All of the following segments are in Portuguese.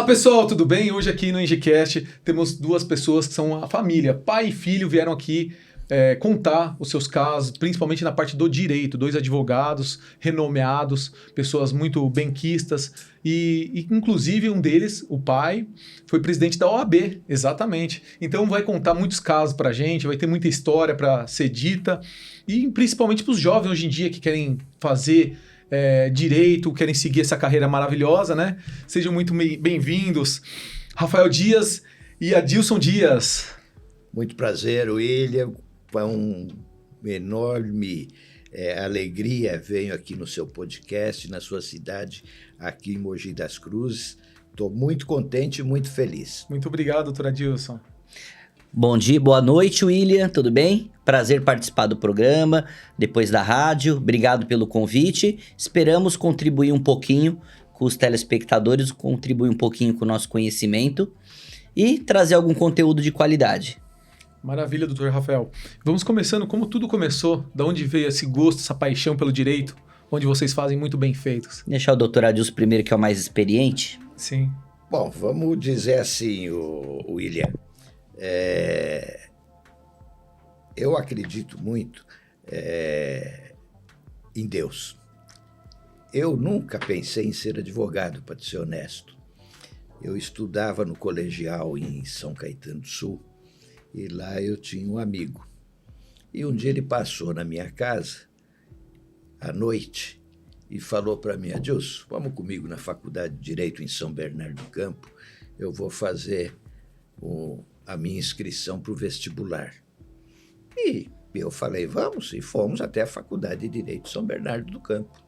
Pessoal, tudo bem? Hoje aqui no EngieCast temos duas pessoas que são a família. Pai e filho vieram aqui contar os seus casos, principalmente na parte do direito. Dois advogados renomeados, pessoas muito benquistas e inclusive um deles, o pai, foi presidente da OAB, exatamente. Então vai contar muitos casos pra gente, vai ter muita história para ser dita e principalmente para os jovens hoje em dia que querem fazer direito, querem seguir essa carreira maravilhosa, né? Sejam muito bem-vindos, Rafael Dias e Adilson Dias. Muito prazer, William. É uma enorme alegria. Venho aqui no seu podcast, na sua cidade, aqui em Mogi das Cruzes. Estou muito contente e muito feliz. Muito obrigado, doutor Adilson. Bom dia, boa noite, William, tudo bem? Prazer participar do programa, depois da rádio, obrigado pelo convite. Esperamos contribuir um pouquinho com os telespectadores, contribuir um pouquinho com o nosso conhecimento e trazer algum conteúdo de qualidade. Maravilha, doutor Rafael. Vamos começando, como tudo começou, da onde veio esse gosto, essa paixão pelo direito, onde vocês fazem muito bem feitos. Deixar o doutor Adilson primeiro, que é o mais experiente. Sim. Bom, vamos dizer assim, William. Eu acredito muito em Deus. Eu nunca pensei em ser advogado, para ser honesto. Eu estudava no colegial em São Caetano do Sul e lá eu tinha um amigo. E um dia ele passou na minha casa à noite e falou para mim: Adilson, vamos comigo na Faculdade de Direito em São Bernardo do Campo. Eu vou fazer a minha inscrição para o vestibular. E eu falei, vamos, e fomos até a Faculdade de Direito de São Bernardo do Campo.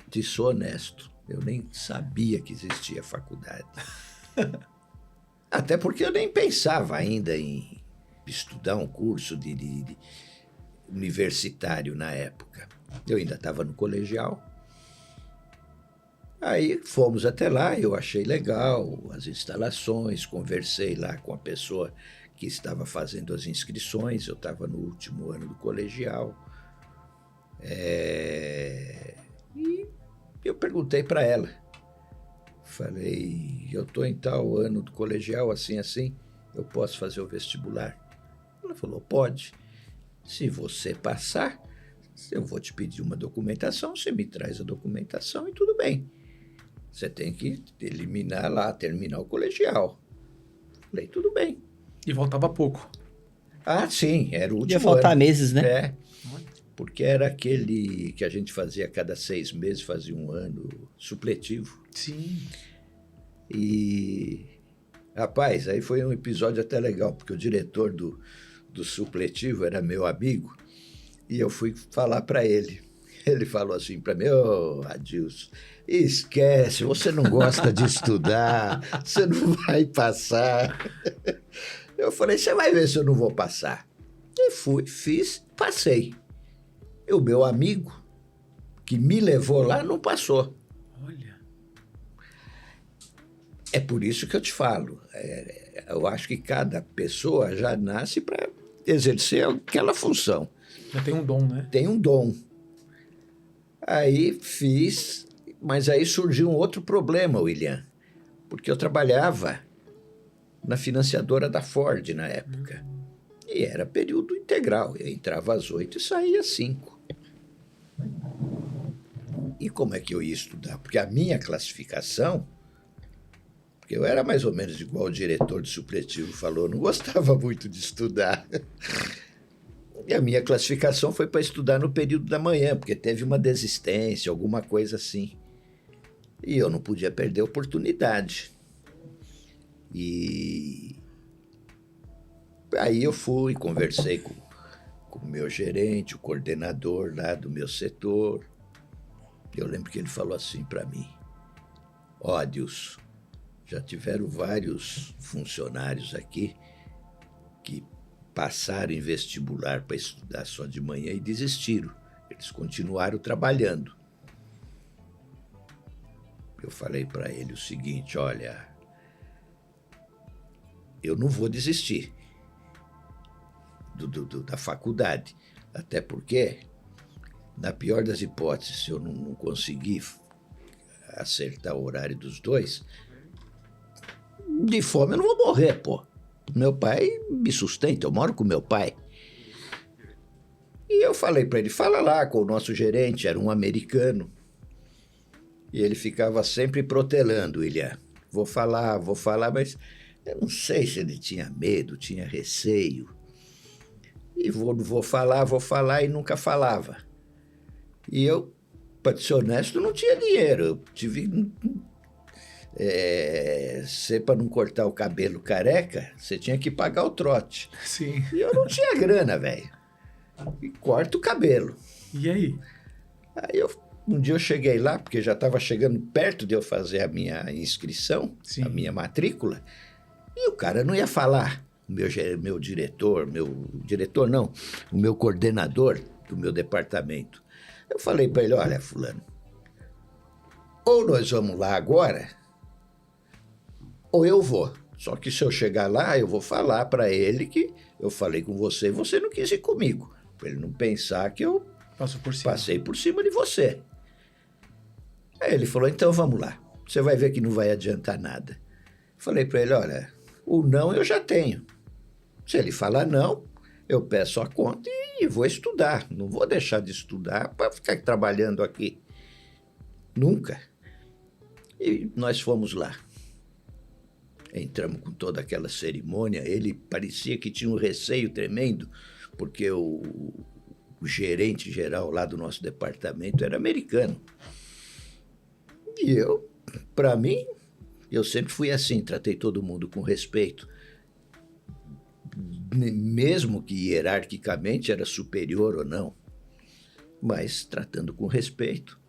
Te sou honesto, eu nem sabia que existia faculdade. Até porque eu nem pensava ainda em estudar um curso de universitário na época. Eu ainda estava no colegial. Aí fomos até lá, eu achei legal as instalações, conversei lá com a pessoa que estava fazendo as inscrições, eu estava no último ano do colegial. E eu perguntei para ela, falei, eu estou em tal ano do colegial, assim, eu posso fazer o vestibular? Ela falou, pode. Se você passar, eu vou te pedir uma documentação, você me traz a documentação e tudo bem. Você tem que eliminar lá, terminar o colegial. Falei, tudo bem. E faltava pouco. Ah, sim, era o último Ia faltar ano. meses, né? Porque era aquele que a gente fazia a cada 6 meses, fazia um ano supletivo. Sim. E, rapaz, aí foi um episódio até legal, porque o diretor do supletivo era meu amigo, e eu fui falar para ele. Ele falou assim para mim, Adilson, esquece, você não gosta de estudar, você não vai passar. Eu falei, você vai ver se eu não vou passar. E fui, fiz, passei. E o meu amigo, que me levou lá, não passou. Olha. É por isso que eu te falo, eu acho que cada pessoa já nasce para exercer aquela função. Já tem um dom, né? Tem um dom. Aí fiz, mas aí surgiu um outro problema, William, porque eu trabalhava na financiadora da Ford na época. E era período integral, eu entrava às 8 e saía às 5. E como é que eu ia estudar? Porque a minha classificação, porque eu era mais ou menos igual o diretor de supletivo falou, não gostava muito de estudar. E a minha classificação foi para estudar no período da manhã, porque teve uma desistência, alguma coisa assim. E eu não podia perder a oportunidade. E aí eu fui, conversei com o meu gerente, o coordenador lá do meu setor. Eu lembro que ele falou assim para mim, Adilson, já tiveram vários funcionários aqui que passaram em vestibular para estudar só de manhã e desistiram. Eles continuaram trabalhando. Eu falei para ele o seguinte, olha, eu não vou desistir da faculdade, até porque, na pior das hipóteses, se eu não conseguir acertar o horário dos dois, de fome eu não vou morrer, pô. Meu pai me sustenta, eu moro com meu pai. E eu falei para ele, fala lá com o nosso gerente, era um americano. E ele ficava sempre protelando, William. Vou falar, mas eu não sei se ele tinha medo, tinha receio. E vou falar e nunca falava. E eu, para ser honesto, não tinha dinheiro. Eu tive... para não cortar o cabelo careca, você tinha que pagar o trote. Sim. E eu não tinha grana, velho. E corta o cabelo. E aí? Um dia eu cheguei lá, porque já estava chegando perto de eu fazer a minha inscrição, Sim. a minha matrícula, e o cara não ia falar. O meu coordenador do meu departamento. Eu falei para ele, olha, fulano, ou nós vamos lá agora, ou eu vou. Só que se eu chegar lá, eu vou falar para ele que eu falei com você e você não quis ir comigo. Para ele não pensar que eu passei por cima de você. Aí ele falou, então vamos lá. Você vai ver que não vai adiantar nada. Falei para ele, olha, o não eu já tenho. Se ele falar não, eu peço a conta e vou estudar. Não vou deixar de estudar para ficar trabalhando aqui. Nunca. E nós fomos lá. Entramos com toda aquela cerimônia. Ele parecia que tinha um receio tremendo, porque o gerente geral lá do nosso departamento era americano. E eu, para mim, eu sempre fui assim, tratei todo mundo com respeito. Mesmo que hierarquicamente era superior ou não, mas tratando com respeito.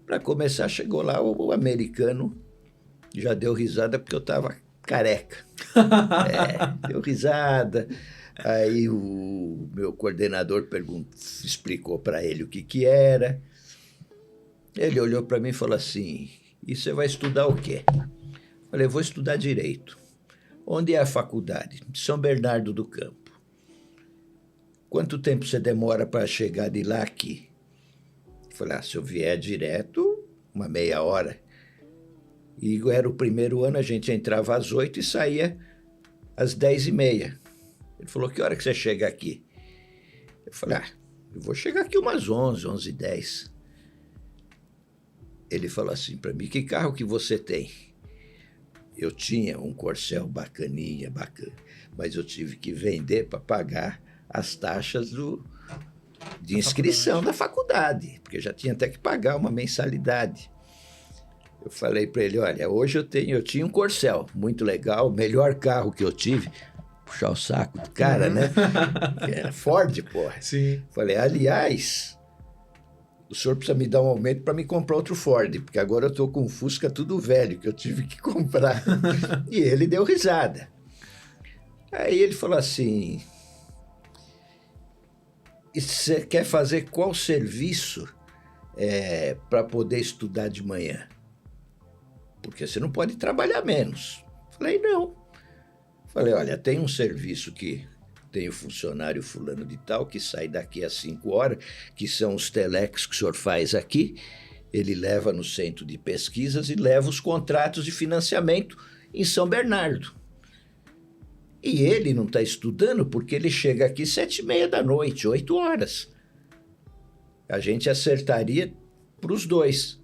Para começar, chegou lá o americano, já deu risada porque eu estava careca. Deu risada. Aí o meu coordenador explicou para ele o que era. Ele olhou para mim e falou assim, e você vai estudar o quê? Falei, vou estudar Direito. Onde é a faculdade? São Bernardo do Campo. Quanto tempo você demora para chegar de lá aqui? Falei, se eu vier direto, uma meia hora. E era o primeiro ano, a gente entrava às 8 e saía às 10h30. Ele falou, que hora que você chega aqui? Eu falei, eu vou chegar aqui umas 11h10. Ele falou assim para mim, que carro que você tem? Eu tinha um Corcel bacana, mas eu tive que vender para pagar as taxas de inscrição da faculdade, porque já tinha até que pagar uma mensalidade. Eu falei para ele, olha, hoje eu tinha um Corcel, muito legal, o melhor carro que eu tive, puxar o saco do cara, né? Era Ford, porra. Sim. Falei, aliás, o senhor precisa me dar um aumento para me comprar outro Ford, porque agora eu estou com um Fusca tudo velho, que eu tive que comprar. E ele deu risada. Aí ele falou assim, e você quer fazer qual serviço para poder estudar de manhã? Porque você não pode trabalhar menos. Falei, não. Falei, olha, tem um serviço que tem o funcionário fulano de tal, que sai daqui às 5 horas, que são os telex que o senhor faz aqui, ele leva no centro de pesquisas e leva os contratos de financiamento em São Bernardo. E ele não está estudando porque ele chega aqui 7h30 da noite, 8 horas. A gente acertaria para os dois,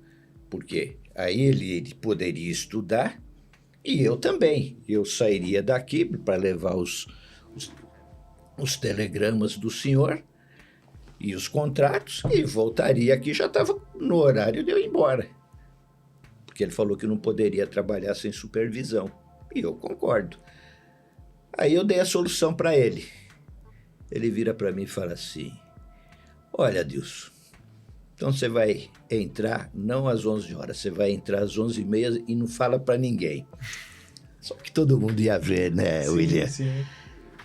porque aí ele poderia estudar e eu também. Eu sairia daqui para levar os telegramas do senhor e os contratos e voltaria aqui, já estava no horário de eu ir embora. Porque ele falou que não poderia trabalhar sem supervisão. E eu concordo. Aí eu dei a solução para ele. Ele vira para mim e fala assim, olha, Adilson, então você vai entrar não às 11 horas, você vai entrar às 11h30 e não fala para ninguém. Só que todo mundo ia ver, né, Sim, William? Sim.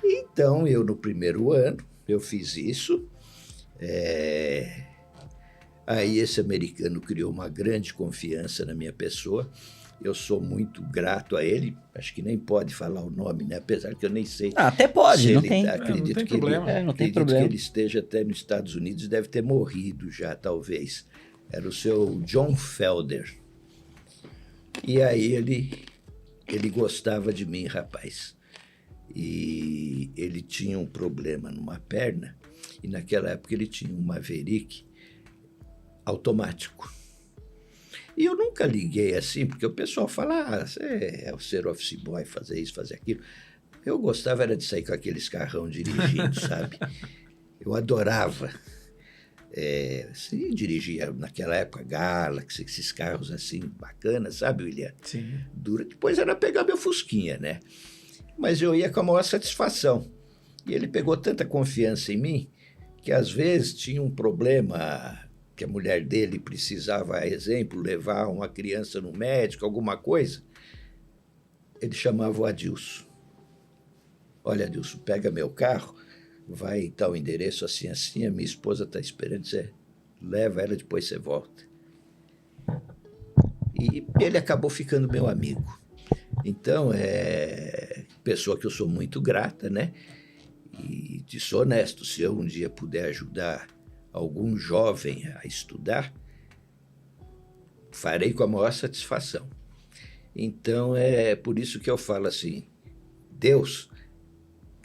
Então, eu no primeiro ano, eu fiz isso. Aí esse americano criou uma grande confiança na minha pessoa. Eu sou muito grato a ele. Acho que nem pode falar o nome, né? Apesar que eu nem sei. Até pode, não tem. Acredito não tem que problema. ele, não tem acredito problema. que ele esteja até nos Estados Unidos, deve ter morrido já, talvez. Era o seu John Felder. E aí ele ele gostava de mim, rapaz. E ele tinha um problema numa perna, e naquela época ele tinha um Maverick automático. E eu nunca liguei assim, porque o pessoal fala, você é o ser office boy, fazer isso, fazer aquilo. Eu gostava era de sair com aqueles carrão dirigindo, sabe? Eu adorava. Você dirigia naquela época Galaxy, esses carros assim, bacanas, sabe, William? Sim. Dura. Depois era pegar meu Fusquinha, né? Mas eu ia com a maior satisfação. E ele pegou tanta confiança em mim que às vezes tinha um problema que a mulher dele precisava, a exemplo, levar uma criança no médico, alguma coisa. Ele chamava o Adilson. Olha, Adilson, pega meu carro, vai em tal endereço assim, assim, a minha esposa está esperando, você leva ela, depois você volta. E ele acabou ficando meu amigo. Então, pessoa que eu sou muito grata, né? E te sou honesto, se eu um dia puder ajudar algum jovem a estudar, farei com a maior satisfação. Então, é por isso que eu falo assim, Deus,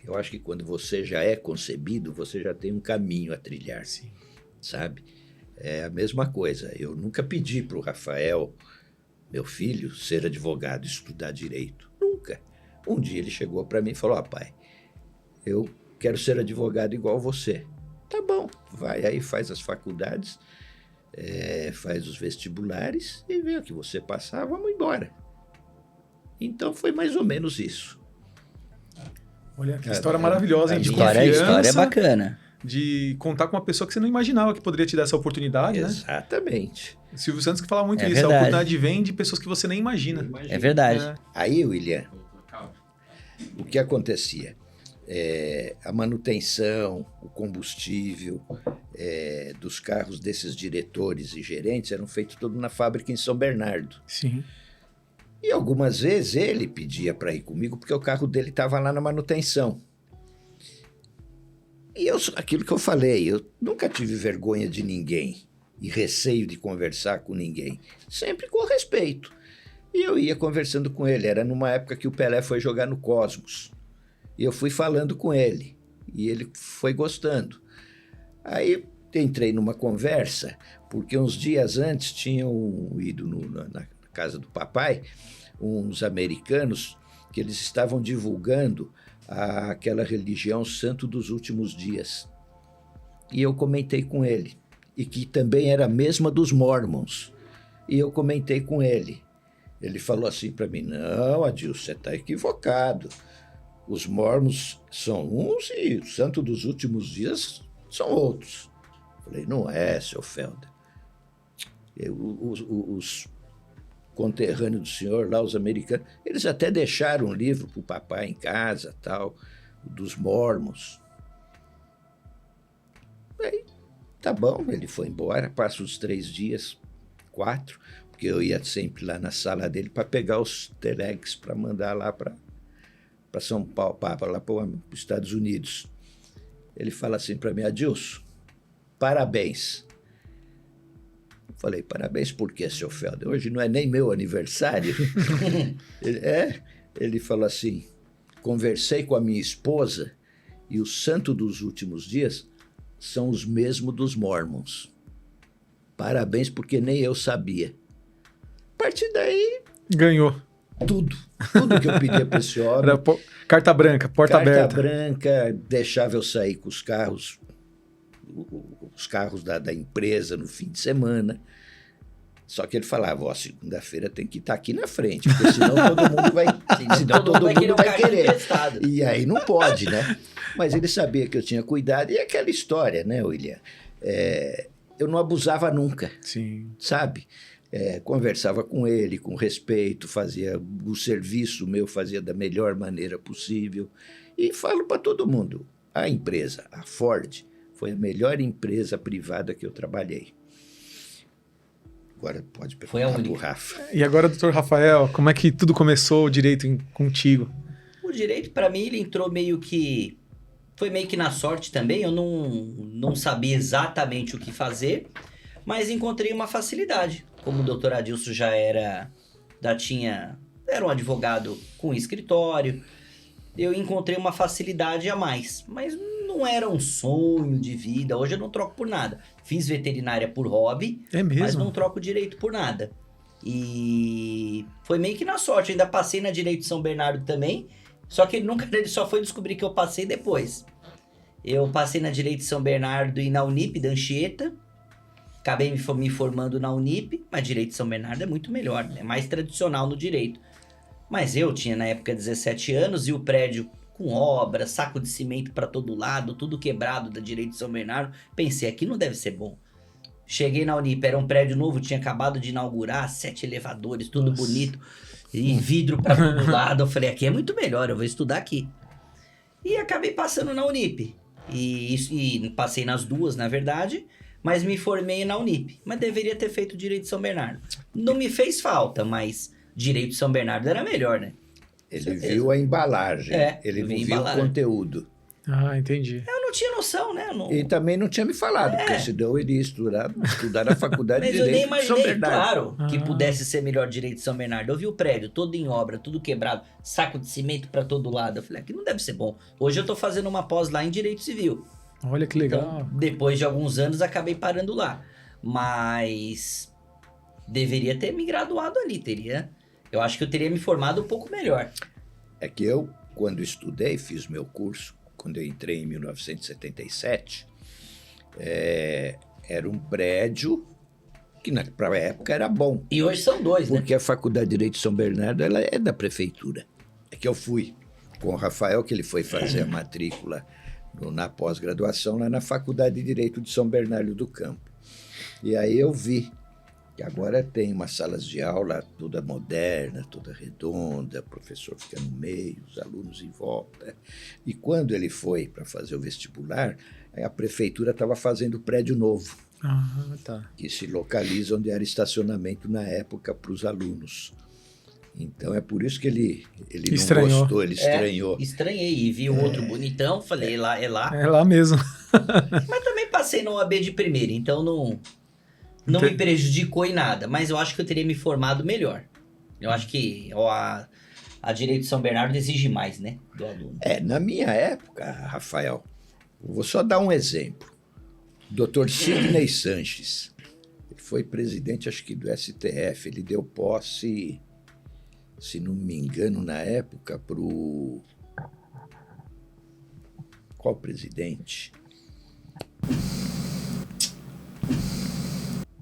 eu acho que quando você já é concebido, você já tem um caminho a trilhar, Sim. sabe? É a mesma coisa, eu nunca pedi para o Rafael, meu filho, ser advogado, estudar direito, nunca. Um dia ele chegou para mim e falou, pai, eu quero ser advogado igual você. Tá bom, vai aí, faz as faculdades, faz os vestibulares e vê o que você passar, vamos embora. Então foi mais ou menos isso. Olha, que história maravilhosa, hein? De História é confiança, bacana. de contar com uma pessoa que você não imaginava que poderia te dar essa oportunidade, né? Exatamente. O Silvio Santos que fala muito isso, verdade. a oportunidade vem de pessoas que você nem imagina. É verdade. Aí, William, o que acontecia? A manutenção, o combustível dos carros desses diretores e gerentes eram feitos tudo na fábrica em São Bernardo. Sim. E algumas vezes ele pedia para ir comigo porque o carro dele estava lá na manutenção. E aquilo que eu falei, eu nunca tive vergonha de ninguém e receio de conversar com ninguém, sempre com respeito. E eu ia conversando com ele, era numa época que o Pelé foi jogar no Cosmos. E eu fui falando com ele, e ele foi gostando. Aí entrei numa conversa, porque uns dias antes tinham ido na casa do papai, uns americanos, que eles estavam divulgando aquela religião Santo dos Últimos Dias. E eu comentei com ele, e que também era a mesma dos Mormons. E eu comentei com ele. Ele falou assim para mim, não, Adilson, você está equivocado. Os Mormons são uns e o Santo dos Últimos Dias são outros. Falei, não é, seu Felder. Os conterrâneos do senhor, lá os americanos, eles até deixaram um livro para o papai em casa, tal, dos Mormons. Aí, tá bom, ele foi embora, passa os 3 dias, 4, porque eu ia sempre lá na sala dele para pegar os telex para mandar lá para São Paulo, lá para os Estados Unidos. Ele fala assim para mim, Adilson, parabéns. Eu falei, parabéns por quê, seu Felder? Hoje não é nem meu aniversário. Ele falou assim, conversei com a minha esposa e o santo dos últimos dias são os mesmos dos Mormons. Parabéns, porque nem eu sabia. A partir daí... Ganhou. Tudo que eu pedia para esse homem. Era carta branca, porta aberta. Carta branca, deixava eu sair com os carros da empresa no fim de semana. Só que ele falava, segunda-feira tem que estar aqui na frente, porque senão todo mundo vai, querer. E aí não pode, né? Mas ele sabia que eu tinha cuidado. E aquela história, né, William? Eu não abusava nunca. Sim. Sabe? Conversava com ele com respeito, fazia o serviço meu, fazia da melhor maneira possível. E falo para todo mundo, a empresa, a Ford, foi a melhor empresa privada que eu trabalhei. Agora pode perguntar para o Rafa. E agora, doutor Rafael, como é que tudo começou, o direito contigo? O direito, para mim, ele entrou meio que... Foi meio que na sorte também, eu não sabia exatamente o que fazer, mas encontrei uma facilidade. Como o doutor Adilson já era um advogado com escritório, eu encontrei uma facilidade a mais, mas não era um sonho de vida, hoje eu não troco por nada. Fiz veterinária por hobby, É mesmo? mas não troco direito por nada. E foi meio que na sorte, eu ainda passei na Direito de São Bernardo também, só que ele só foi descobrir que eu passei depois. Eu passei na Direito de São Bernardo e na Unip da Anchieta, acabei me formando na Unip, mas Direito de São Bernardo é muito melhor, é mais tradicional no direito. Mas eu tinha na época 17 anos e o prédio com obra, saco de cimento para todo lado, tudo quebrado da Direito de São Bernardo, pensei, aqui não deve ser bom. Cheguei na Unip, era um prédio novo, tinha acabado de inaugurar, 7 elevadores, tudo Nossa. bonito, e vidro para todo lado. Eu falei, aqui é muito melhor, eu vou estudar aqui. E acabei passando na Unip. E passei nas duas, na verdade, mas me formei na Unip. Mas deveria ter feito Direito de São Bernardo. Não me fez falta, mas Direito de São Bernardo era melhor, né? Ele Certeza. viu a embalagem, ele eu não vi a viu o embalagem. conteúdo. Ah, entendi. Eu não tinha noção, né? Eu não... E também não tinha me falado, porque senão ele ia estudar na faculdade de Mas eu nem Direito de São imaginei, Bernardo. claro, que Ah. pudesse ser melhor Direito de São Bernardo. Eu vi o prédio todo em obra, tudo quebrado, saco de cimento pra todo lado. Eu falei, aqui não deve ser bom. Hoje eu tô fazendo uma pós lá em Direito Civil. Olha que legal. Então, depois de alguns anos, acabei parando lá. Mas deveria ter me graduado ali, teria. Eu acho que eu teria me formado um pouco melhor. É que eu, quando estudei, fiz meu curso, quando eu entrei em 1977, era um prédio que para a época era bom, E hoje são dois, né? porque a Faculdade de Direito de São Bernardo ela é da prefeitura. É que eu fui com o Rafael, que ele foi fazer a matrícula na pós-graduação lá na Faculdade de Direito de São Bernardo do Campo. E aí eu vi que agora tem umas salas de aula toda moderna, toda redonda, o professor fica no meio, os alunos em volta. E quando ele foi para fazer o vestibular, a prefeitura estava fazendo prédio novo, Ah, tá. que se localiza onde era estacionamento na época para os alunos. Então é por isso que ele não Estranhou. gostou, ele estranhou. Estranhei e vi um outro bonitão, falei, é lá. É lá mesmo. Mas também passei na OAB de primeira, então não me prejudicou em nada. Mas eu acho que eu teria me formado melhor. Eu acho que a Direito de São Bernardo exige mais, né, do aluno. Na minha época, Rafael, vou só dar um exemplo. Dr. Sidney Sanches, ele foi presidente, acho que do STF, ele deu posse, se não me engano, na época, para o... Qual presidente?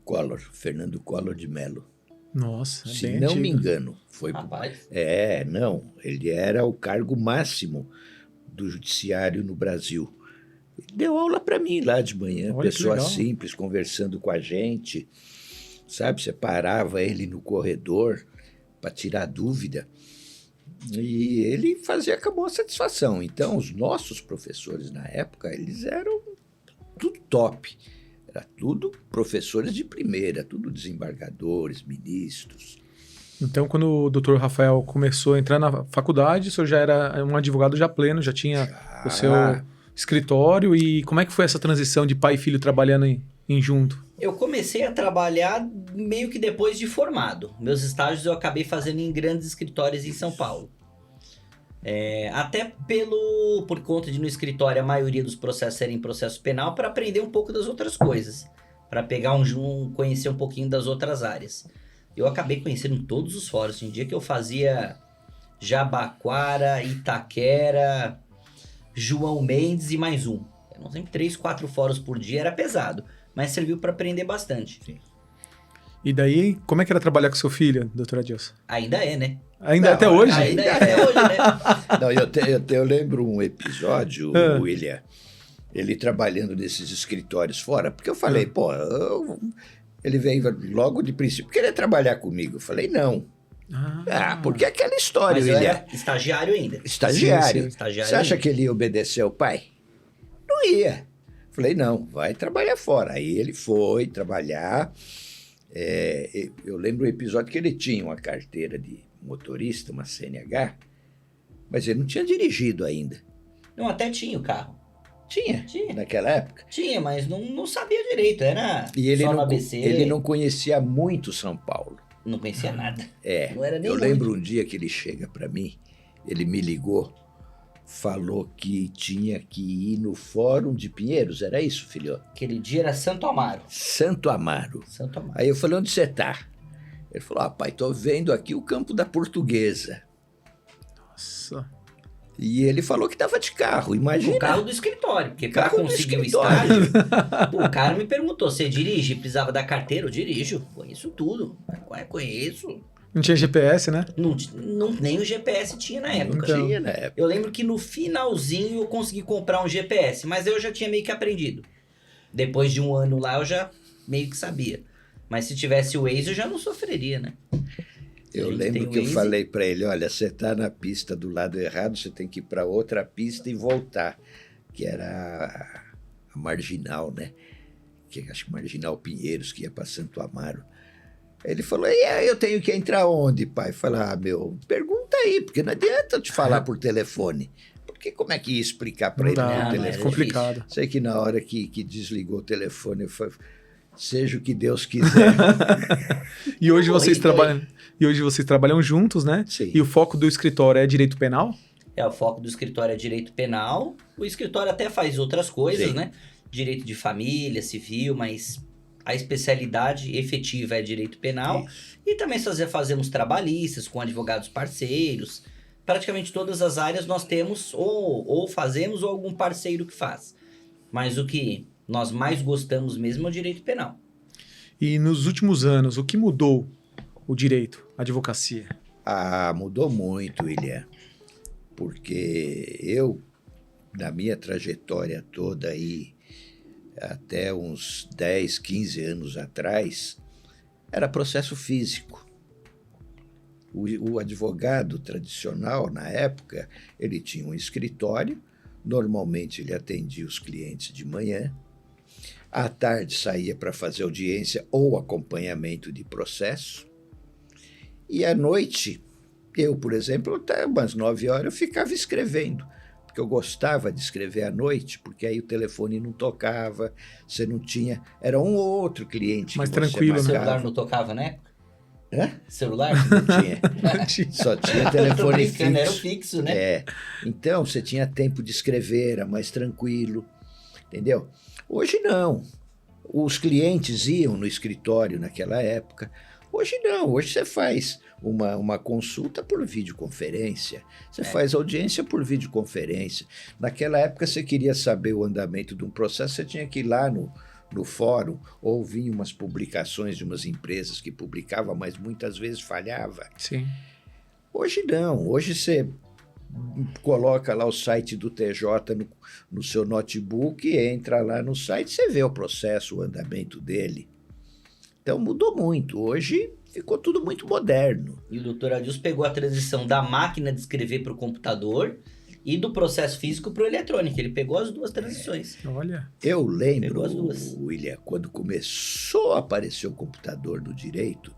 Collor, Fernando Collor de Mello. Nossa, é Se bem não antigo. me engano, foi... Rapaz, Não, ele era o cargo máximo do judiciário no Brasil. Ele deu aula para mim lá de manhã, Olha que pessoa legal. simples, conversando com a gente, sabe? Você parava ele no corredor para tirar dúvida e ele fazia com a boa satisfação. Então, os nossos professores na época, eles eram tudo top. Era tudo professores de primeira, tudo desembargadores, ministros. Então, quando o doutor Rafael começou a entrar na faculdade, o senhor já era um advogado já pleno, já tinha o seu escritório. E como é que foi essa transição de pai e filho trabalhando em junto? eu comecei a trabalhar meio que depois de formado. Meus estágios eu acabei fazendo em grandes escritórios em São Paulo. Até por conta de no escritório a maioria dos processos serem processo penal, para aprender um pouco das outras coisas, para pegar conhecer um pouquinho das outras áreas. Eu acabei conhecendo todos os fóruns. Tinha dia que eu fazia Jabaquara, Itaquera, João Mendes e mais um. Eu não sei, 3, 4 fóruns por dia, era pesado, mas serviu para aprender bastante. Sim. E daí, como é que era trabalhar com seu filho, doutor Adilson? Ainda é, né? Ainda Não, até hoje? Ainda é até hoje, né? Não, eu lembro um episódio, William, ele trabalhando nesses escritórios fora, porque eu falei, ele veio logo de princípio querer trabalhar comigo. Eu falei, não. Porque é aquela história, Mas eu William. era estagiário ainda. Estagiário. Sim. Estagiário Você acha ainda. que ele ia obedecer ao pai? Não ia. Falei, não, vai trabalhar fora. Aí ele foi trabalhar. Eu lembro um episódio que ele tinha uma carteira de motorista, uma CNH, mas ele não tinha dirigido ainda. Não, até tinha o carro. Tinha, Tinha. naquela época. Tinha, mas não sabia direito. Era E ele só no não, ABC. ele não conhecia muito São Paulo. Não conhecia nada. Não era nem eu muito. lembro um dia que ele chega para mim, ele me ligou, falou que tinha que ir no Fórum de Pinheiros, era isso, filho? Aquele dia era Santo Amaro. Santo Amaro. Santo Amaro. Aí eu falei, onde você tá? Ele falou, pai, tô vendo aqui o campo da Portuguesa. Nossa. E ele falou que tava de carro, imagina. O carro do escritório, porque para Carro do conseguir o escritório. estágio, o cara me perguntou, você dirige? Precisava da carteira? Eu dirijo, conheço tudo. Conheço. Não tinha GPS, né? Nem o GPS tinha na época. Então. Tinha na época. Eu lembro que no finalzinho eu consegui comprar um GPS, mas eu já tinha meio que aprendido. Depois de um ano lá eu já meio que sabia. Mas se tivesse o Waze eu já não sofreria, né? Eu A gente lembro tem que eu Waze. falei para ele, olha, você tá na pista do lado errado, você tem que ir para outra pista e voltar, que era a Marginal, né? Que acho que Marginal Pinheiros, que ia para Santo Amaro. Ele falou, e aí eu tenho que entrar onde, pai? Falar, meu, pergunta aí, porque não adianta eu te falar por telefone. Porque como é que ia explicar para Não ele dá, por não, é telefone? era complicado. Sei que na hora que desligou o telefone, eu falei, seja o que Deus quiser. E hoje Oi, vocês oi. trabalham. E hoje vocês trabalham juntos, né? Sim. E o foco do escritório é direito penal? O foco do escritório é direito penal. O escritório até faz outras coisas, Sim. né? Direito de família, civil, mas a especialidade efetiva é direito penal. E também fazemos trabalhistas com advogados parceiros. Praticamente todas as áreas nós temos ou fazemos ou algum parceiro que faz. Mas o que nós mais gostamos mesmo é o direito penal. E nos últimos anos, o que mudou o direito, a advocacia? Ah, mudou muito, William. Porque eu, na minha trajetória toda aí, até uns 10, 15 anos atrás, era processo físico. O advogado tradicional, na época, ele tinha um escritório, normalmente ele atendia os clientes de manhã, à tarde saía para fazer audiência ou acompanhamento de processo, e à noite, eu, por exemplo, até umas 9 horas eu ficava escrevendo, porque eu gostava de escrever à noite, porque aí o telefone não tocava, você não tinha... Era um ou outro cliente Mais que você tranquilo, né? O celular marcava. não tocava, né? Hã? Celular? Não tinha. Só tinha Tô telefone brincando, era o fixo. fixo, né? É. Então, você tinha tempo de escrever, era mais tranquilo, entendeu? Hoje não. Os clientes iam no escritório naquela época. Hoje não. Hoje você faz uma consulta por videoconferência. Você faz audiência por videoconferência. Naquela época, você queria saber o andamento de um processo, você tinha que ir lá no fórum, ou vinha umas publicações de umas empresas que publicavam, mas muitas vezes falhava. Sim. Hoje não, hoje você coloca lá o site do TJ no seu notebook, entra lá no site, você vê o processo, o andamento dele. Então mudou muito, hoje ficou tudo muito moderno. E o doutor Adilson pegou a transição da máquina de escrever para o computador e do processo físico para o eletrônico. Ele pegou as duas transições. Olha. Eu lembro, Pegou as duas. William, quando começou a aparecer o computador no direito,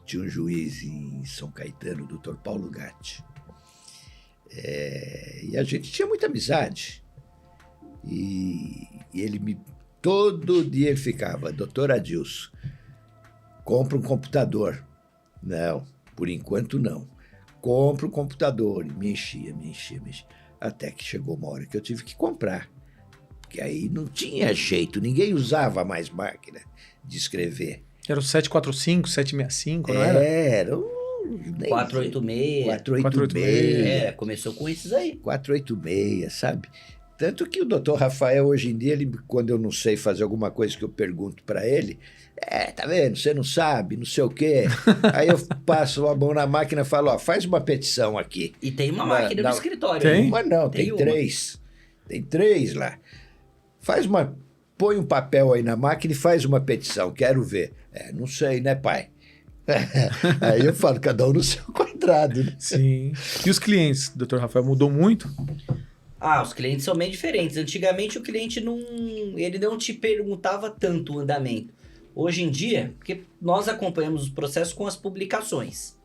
tinha um juiz em São Caetano, o Dr. Paulo Gatti. E a gente tinha muita amizade. E ele todo dia ele ficava, doutor Adilson, compra um computador. Não, por enquanto não. Compra um computador. E me enchia. Até que chegou uma hora que eu tive que comprar. Porque aí não tinha jeito, ninguém usava mais máquina de escrever. Era o 745, 765, não era? Era. 486. 486. Começou com esses aí. 486, sabe? Tanto que o doutor Rafael, hoje em dia, quando eu não sei fazer alguma coisa que eu pergunto para ele, tá vendo, você não sabe, não sei o quê. Aí eu passo a mão na máquina e falo, faz uma petição aqui. E tem uma máquina no escritório. Tem? né? Mas não, tem uma. 3. Tem 3 lá. Põe um papel aí na máquina e faz uma petição, quero ver. Não sei, né, pai? Aí eu falo, cada um no seu quadrado. Né? Sim. E os clientes, doutor Rafael, mudou muito? Os clientes são bem diferentes. Antigamente o cliente ele não te perguntava tanto o andamento. Hoje em dia, porque nós acompanhamos os processos com as publicações.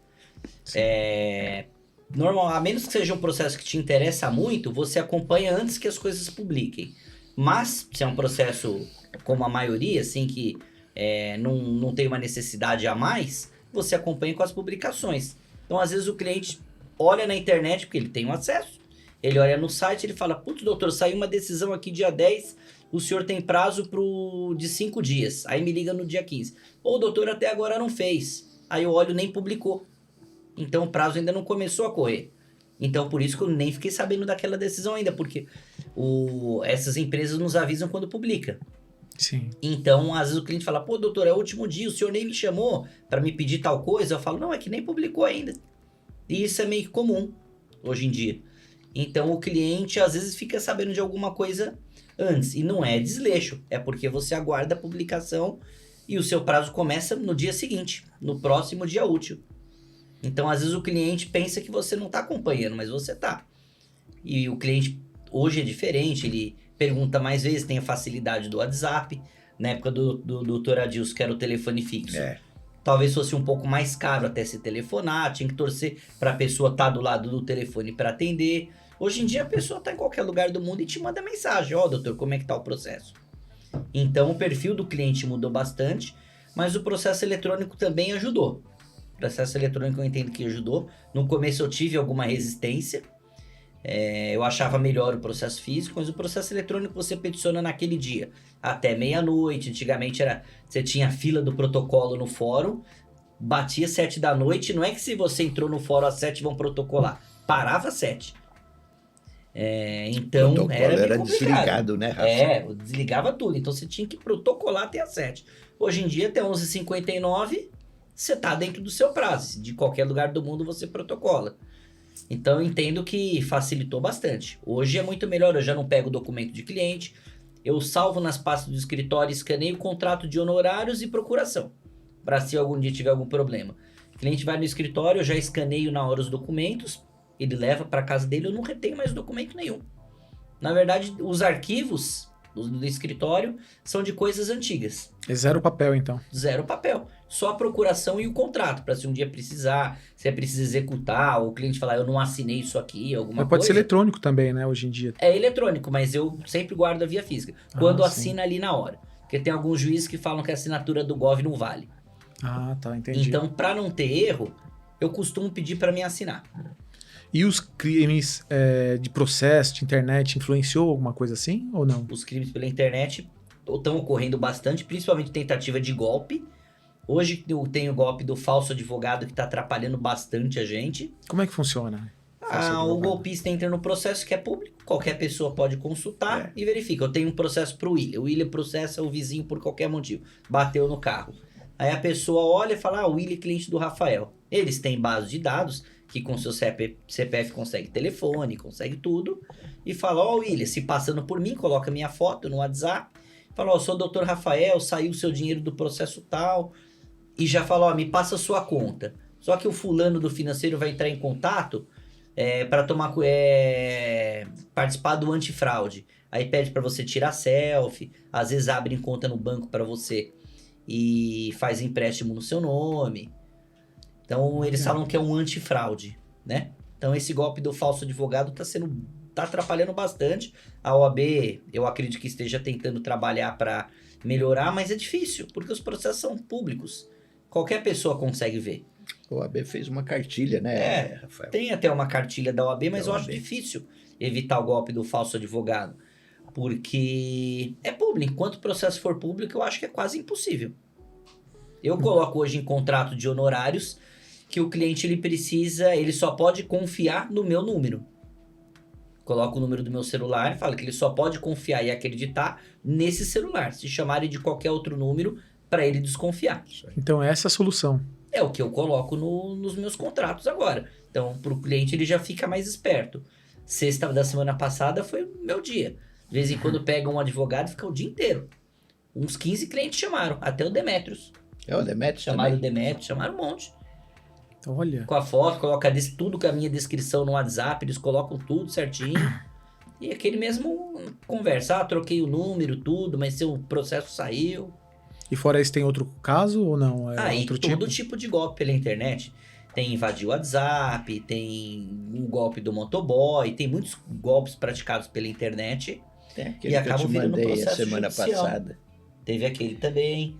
Normal, a menos que seja um processo que te interessa muito, você acompanha antes que as coisas publiquem. Mas, se é um processo como a maioria, assim, que não tem uma necessidade a mais, você acompanha com as publicações. Então, às vezes, o cliente olha na internet, porque ele tem um acesso, ele olha no site, ele fala, putz, doutor, saiu uma decisão aqui dia 10, o senhor tem prazo de 5 dias. Aí me liga no dia 15. Ô, doutor, até agora não fez. Aí eu olho, nem publicou. Então, o prazo ainda não começou a correr. Então, por isso que eu nem fiquei sabendo daquela decisão ainda, porque essas empresas nos avisam quando publica. Sim. Então, às vezes o cliente fala, pô, doutor, é o último dia, o senhor nem me chamou para me pedir tal coisa. Eu falo, não, é que nem publicou ainda. E isso é meio que comum hoje em dia. Então, o cliente às vezes fica sabendo de alguma coisa antes. E não é desleixo, é porque você aguarda a publicação e o seu prazo começa no dia seguinte, no próximo dia útil. Então, às vezes o cliente pensa que você não está acompanhando, mas você está. E o cliente hoje é diferente, ele pergunta mais vezes, tem a facilidade do WhatsApp. Na época do Dr. Adilson, que era o telefone fixo. Talvez fosse um pouco mais caro até se telefonar, tinha que torcer para a pessoa estar do lado do telefone para atender. Hoje em dia a pessoa está em qualquer lugar do mundo e te manda mensagem. Ó, doutor, como é que está o processo? Então o perfil do cliente mudou bastante, mas o processo eletrônico também ajudou. O processo eletrônico eu entendo que ajudou. No começo eu tive alguma resistência. Eu achava melhor o processo físico, mas o processo eletrônico você peticiona naquele dia, até meia-noite. Antigamente você tinha a fila do protocolo no fórum, batia 7 da noite, não é que se você entrou no fórum às 7 vão protocolar, parava às 7. Então o protocolo era desligado, né, Rafa? Desligava tudo, então você tinha que protocolar até às 7. Hoje em dia, até 11h59, você tá dentro do seu prazo, de qualquer lugar do mundo você protocola. Então eu entendo que facilitou bastante. Hoje é muito melhor, eu já não pego o documento de cliente, eu salvo nas pastas do escritório, escaneio o contrato de honorários e procuração, para se algum dia tiver algum problema. O cliente vai no escritório, eu já escaneio na hora os documentos, ele leva para casa dele, eu não retenho mais documento nenhum. Na verdade, os arquivos do escritório são de coisas antigas. É zero papel, então. Zero papel. Só a procuração e o contrato, para se um dia precisar, se é preciso executar, ou o cliente falar, eu não assinei isso aqui, alguma coisa. Mas pode ser eletrônico também, né, hoje em dia. É eletrônico, mas eu sempre guardo a via física. Quando assina ali na hora. Porque tem alguns juízes que falam que a assinatura do Gov não vale. Ah, tá, entendi. Então, para não ter erro, eu costumo pedir para me assinar. E os crimes de processo, de internet, influenciou alguma coisa assim ou não? Os crimes pela internet estão ocorrendo bastante, principalmente tentativa de golpe. Hoje eu tenho o golpe do falso advogado que está atrapalhando bastante a gente. Como é que funciona? O golpista entra no processo que é público, qualquer pessoa pode consultar e verifica. Eu tenho um processo para o William. O William processa o vizinho por qualquer motivo. Bateu no carro. Aí a pessoa olha e fala, o William é cliente do Rafael. Eles têm base de dados que com seu CPF consegue telefone, consegue tudo. E fala, William, se passando por mim, coloca minha foto no WhatsApp. Fala, sou o doutor Rafael, saiu o seu dinheiro do processo tal. E já fala, me passa a sua conta. Só que o fulano do financeiro vai entrar em contato para participar do antifraude. Aí pede para você tirar selfie, às vezes abre conta no banco para você e faz empréstimo no seu nome. Então eles falam que é um antifraude, né? Então esse golpe do falso advogado tá atrapalhando bastante. A OAB, eu acredito que esteja tentando trabalhar para melhorar, mas é difícil, porque os processos são públicos. Qualquer pessoa consegue ver. A OAB fez uma cartilha, né, Rafael? Tem até uma cartilha da OAB, mas eu acho difícil evitar o golpe do falso advogado. Porque é público. Enquanto o processo for público, eu acho que é quase impossível. Eu coloco hoje em contrato de honorários que o cliente ele só pode confiar no meu número. Coloco o número do meu celular e falo que ele só pode confiar e acreditar nesse celular. Se chamarem de qualquer outro número, para ele desconfiar. Então essa é a solução. É o que eu coloco nos meus contratos agora. Então, para o cliente, ele já fica mais esperto. Sexta da semana passada foi o meu dia. De vez em quando pega um advogado e fica o dia inteiro. Uns 15 clientes chamaram, até o Demetrios. O Demetrios chamaram também? o Demetrios, chamaram um monte. Olha. Com a foto, coloca tudo com a minha descrição no WhatsApp, eles colocam tudo certinho. E aquele mesmo conversa, troquei o número, tudo, mas seu processo saiu. E fora isso, tem outro caso ou não? Outro todo tipo de golpe pela internet. Tem invadir o WhatsApp, tem o golpe do motoboy, tem muitos golpes praticados pela internet. Tem aquele e acabam virando mandei processo a semana judicial. passada. Teve aquele também.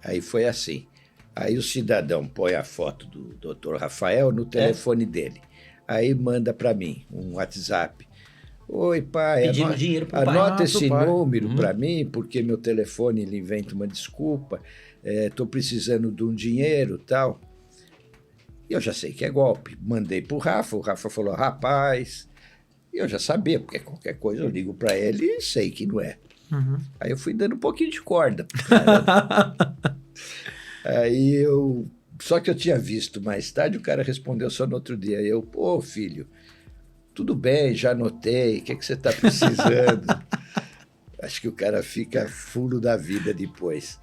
Aí foi assim. Aí o cidadão põe a foto do Dr. Rafael no telefone dele. Aí manda para mim um WhatsApp. Oi, pai, Pedindo dinheiro pro pai. anota esse pai. número para mim, porque meu telefone ele inventa uma desculpa. Estou precisando de um dinheiro e tal. E eu já sei que é golpe. Mandei pro Rafa, o Rafa falou, rapaz... E eu já sabia, porque qualquer coisa eu ligo para ele e sei que não é. Uhum. Aí eu fui dando um pouquinho de corda pro cara. Aí eu... Só que eu tinha visto mais tarde, o cara respondeu só no outro dia. Eu, pô, filho, tudo bem, já anotei, o que você está precisando? Acho que o cara fica fulo da vida depois.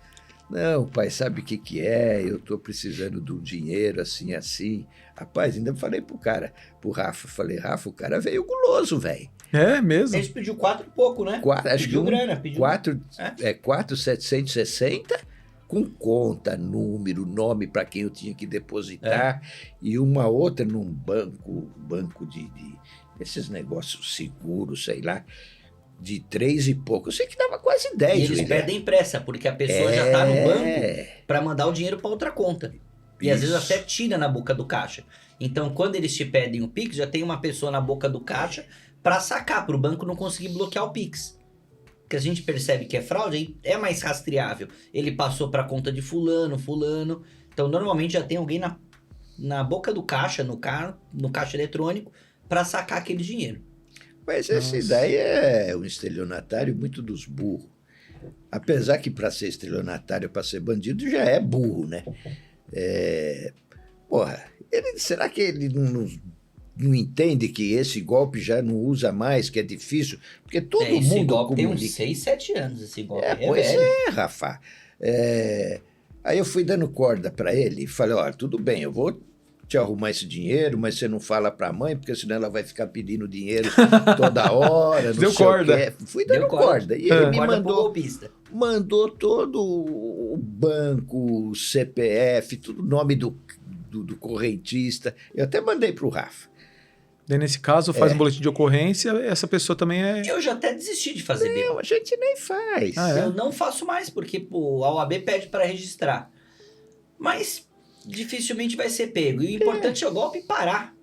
Não, pai, sabe o que é? Eu estou precisando de um dinheiro assim, assim. Rapaz, ainda falei pro Rafa, falei, Rafa, o cara veio guloso, velho. É mesmo? Eles pediu 4 e pouco, né? Acho Pediu que grana, pediu... 4.760 com conta, número, nome para quem eu tinha que depositar e uma outra num banco de esses negócios seguros, sei lá, de 3 e pouco. Eu sei que dava quase 10. E eles perdem pressa, porque a pessoa já tá no banco para mandar o dinheiro para outra conta. E às vezes até tira na boca do caixa. Então, quando eles te pedem o Pix, já tem uma pessoa na boca do caixa para sacar, para o banco não conseguir bloquear o Pix. Que a gente percebe que é fraude, aí é mais rastreável. Ele passou para a conta de fulano. Então, normalmente já tem alguém na boca do caixa, no caixa eletrônico, para sacar aquele dinheiro. Mas esse daí é um estelionatário muito dos burros. Apesar que para ser estelionatário, para ser bandido, já é burro, né? Será que ele não entende que esse golpe já não usa mais, que é difícil? Porque todo mundo... Esse golpe tem uns 6, 7 anos, esse golpe. Pois Rafa. Aí eu fui dando corda para ele e falei, ó, tudo bem, eu vou te arrumar esse dinheiro, mas você não fala para a mãe, porque senão ela vai ficar pedindo dinheiro toda hora. Deu corda. Fui dando corda. E ele me mandou todo o banco, o CPF, tudo, o nome do correntista. Eu até mandei para o Rafa. Daí, nesse caso, faz um boletim de ocorrência, essa pessoa também é... Eu já até desisti de fazer BO. Não, a gente nem faz. Eu não faço mais, porque a OAB pede para registrar. Mas dificilmente vai ser pego. E o importante é o golpe parar.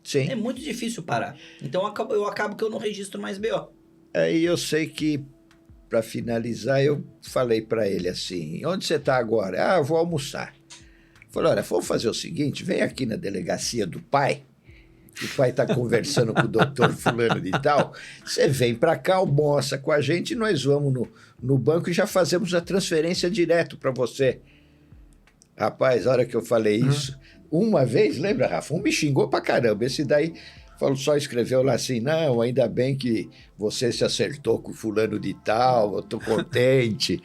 Sim. É muito difícil parar. Então eu acabo que eu não registro mais BO. Aí eu sei que, para finalizar, eu falei para ele assim, onde você está agora? Eu vou almoçar. Falei, olha, vamos fazer o seguinte, vem aqui na delegacia do pai, o pai está conversando com o doutor fulano de tal, você vem para cá, almoça com a gente, nós vamos no banco e já fazemos a transferência direto para você. Rapaz, a hora que eu falei isso, uma vez, lembra, Rafa? Um me xingou pra caramba, esse daí só escreveu lá assim, não, ainda bem que você se acertou com fulano de tal, eu tô contente.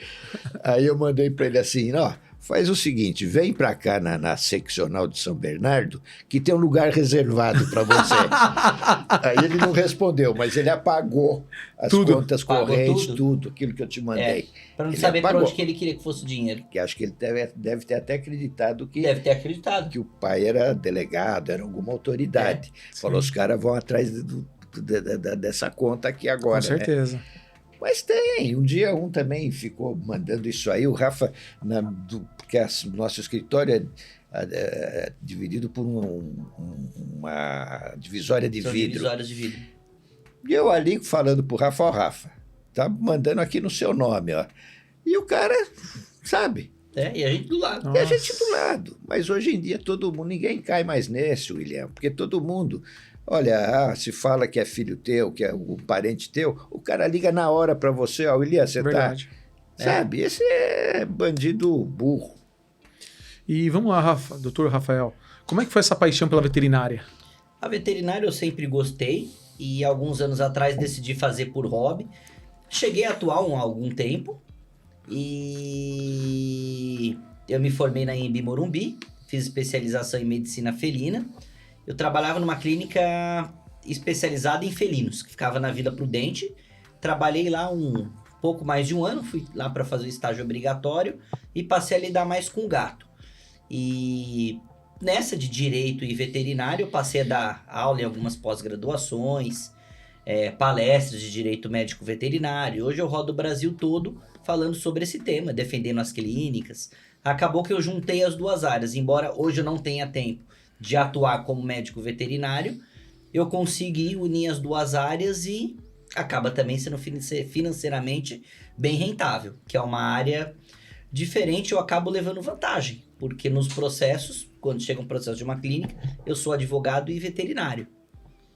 Aí eu mandei para ele assim, ó, faz o seguinte, vem para cá na seccional de São Bernardo, que tem um lugar reservado para você. Aí ele não respondeu, mas ele apagou as contas correntes, tudo aquilo que eu te mandei. Para não saber para onde que ele queria que fosse o dinheiro. Que acho que ele deve ter até acreditado que... Deve ter acreditado. Que o pai era delegado, era alguma autoridade. Falou, os caras vão atrás dessa conta aqui agora. Com certeza. Né? Mas tem, um dia também ficou mandando isso aí, o Rafa, porque nosso escritório é dividido por uma divisória de vidro. Divisórias de vidro. E eu ali falando pro Rafa, ó Rafa, tá mandando aqui no seu nome, ó. E o cara, sabe? E a gente do lado. Nossa. E a gente do lado. Mas hoje em dia ninguém cai mais nesse, William, porque todo mundo... Olha, se fala que é filho teu, que é um parente teu, o cara liga na hora para você, ó, William, você Verdade. tá... Sabe, esse é bandido burro. E vamos lá, doutor Rafael, como é que foi essa paixão pela veterinária? A veterinária eu sempre gostei e alguns anos atrás decidi fazer por hobby. Cheguei a atuar algum tempo e eu me formei na Anhembi Morumbi, fiz especialização em medicina felina. Eu trabalhava numa clínica especializada em felinos, que ficava na Vila Prudente. Trabalhei lá um pouco mais de um ano, fui lá para fazer o estágio obrigatório e passei a lidar mais com gato. E nessa de direito e veterinário, eu passei a dar aula em algumas pós-graduações. palestras de direito médico veterinário. Hoje eu rodo o Brasil todo falando sobre esse tema, defendendo as clínicas. Acabou que eu juntei as duas áreas, embora hoje eu não tenha tempo de atuar como médico veterinário, eu consegui unir as duas áreas e acaba também sendo financeiramente bem rentável, que é uma área diferente, eu acabo levando vantagem, porque nos processos, quando chega um processo de uma clínica, eu sou advogado e veterinário.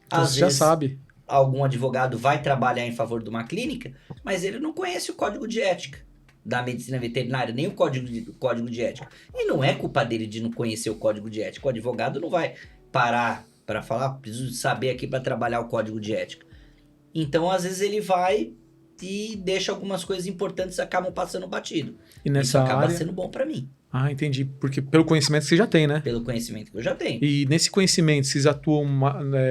Então você já sabe. Algum advogado vai trabalhar em favor de uma clínica, mas ele não conhece o código de ética da medicina veterinária, nem o código de ética. E não é culpa dele de não conhecer o código de ética. O advogado não vai parar para falar, preciso saber aqui para trabalhar o código de ética. Então, às vezes, ele vai e deixa algumas coisas importantes que acabam passando batido. E nessa Isso acaba área... sendo bom para mim. Ah, entendi. Porque pelo conhecimento que você já tem, né? Pelo conhecimento que eu já tenho. E nesse conhecimento, vocês atuam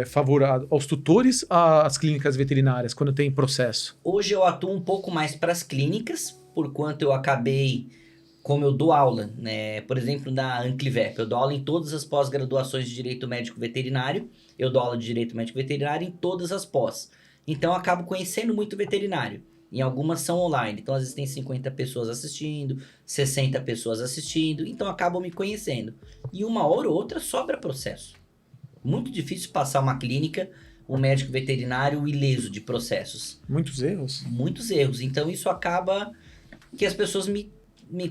favorável aos tutores, às clínicas veterinárias, quando tem processo? Hoje eu atuo um pouco mais para as clínicas, por quanto eu acabei, como eu dou aula, né? Por exemplo, na Anclivep, eu dou aula em todas as pós-graduações de Direito Médico Veterinário, eu dou aula de Direito Médico Veterinário em todas as pós. Então eu acabo conhecendo muito veterinário. Em algumas são online, então às vezes tem 50 pessoas assistindo, 60 pessoas assistindo, então acabam me conhecendo. E uma hora ou outra sobra processo. Muito difícil passar uma clínica, um médico veterinário ileso de processos. Muitos erros? Muitos erros. Então isso acaba que as pessoas me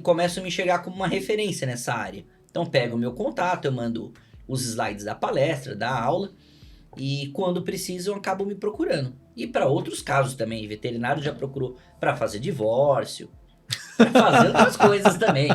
começam a me enxergar como uma referência nessa área. Então pego o meu contato, eu mando os slides da palestra, da aula, e quando precisam acabam me procurando. E para outros casos também, veterinário já procurou para fazer divórcio, para fazer outras coisas também.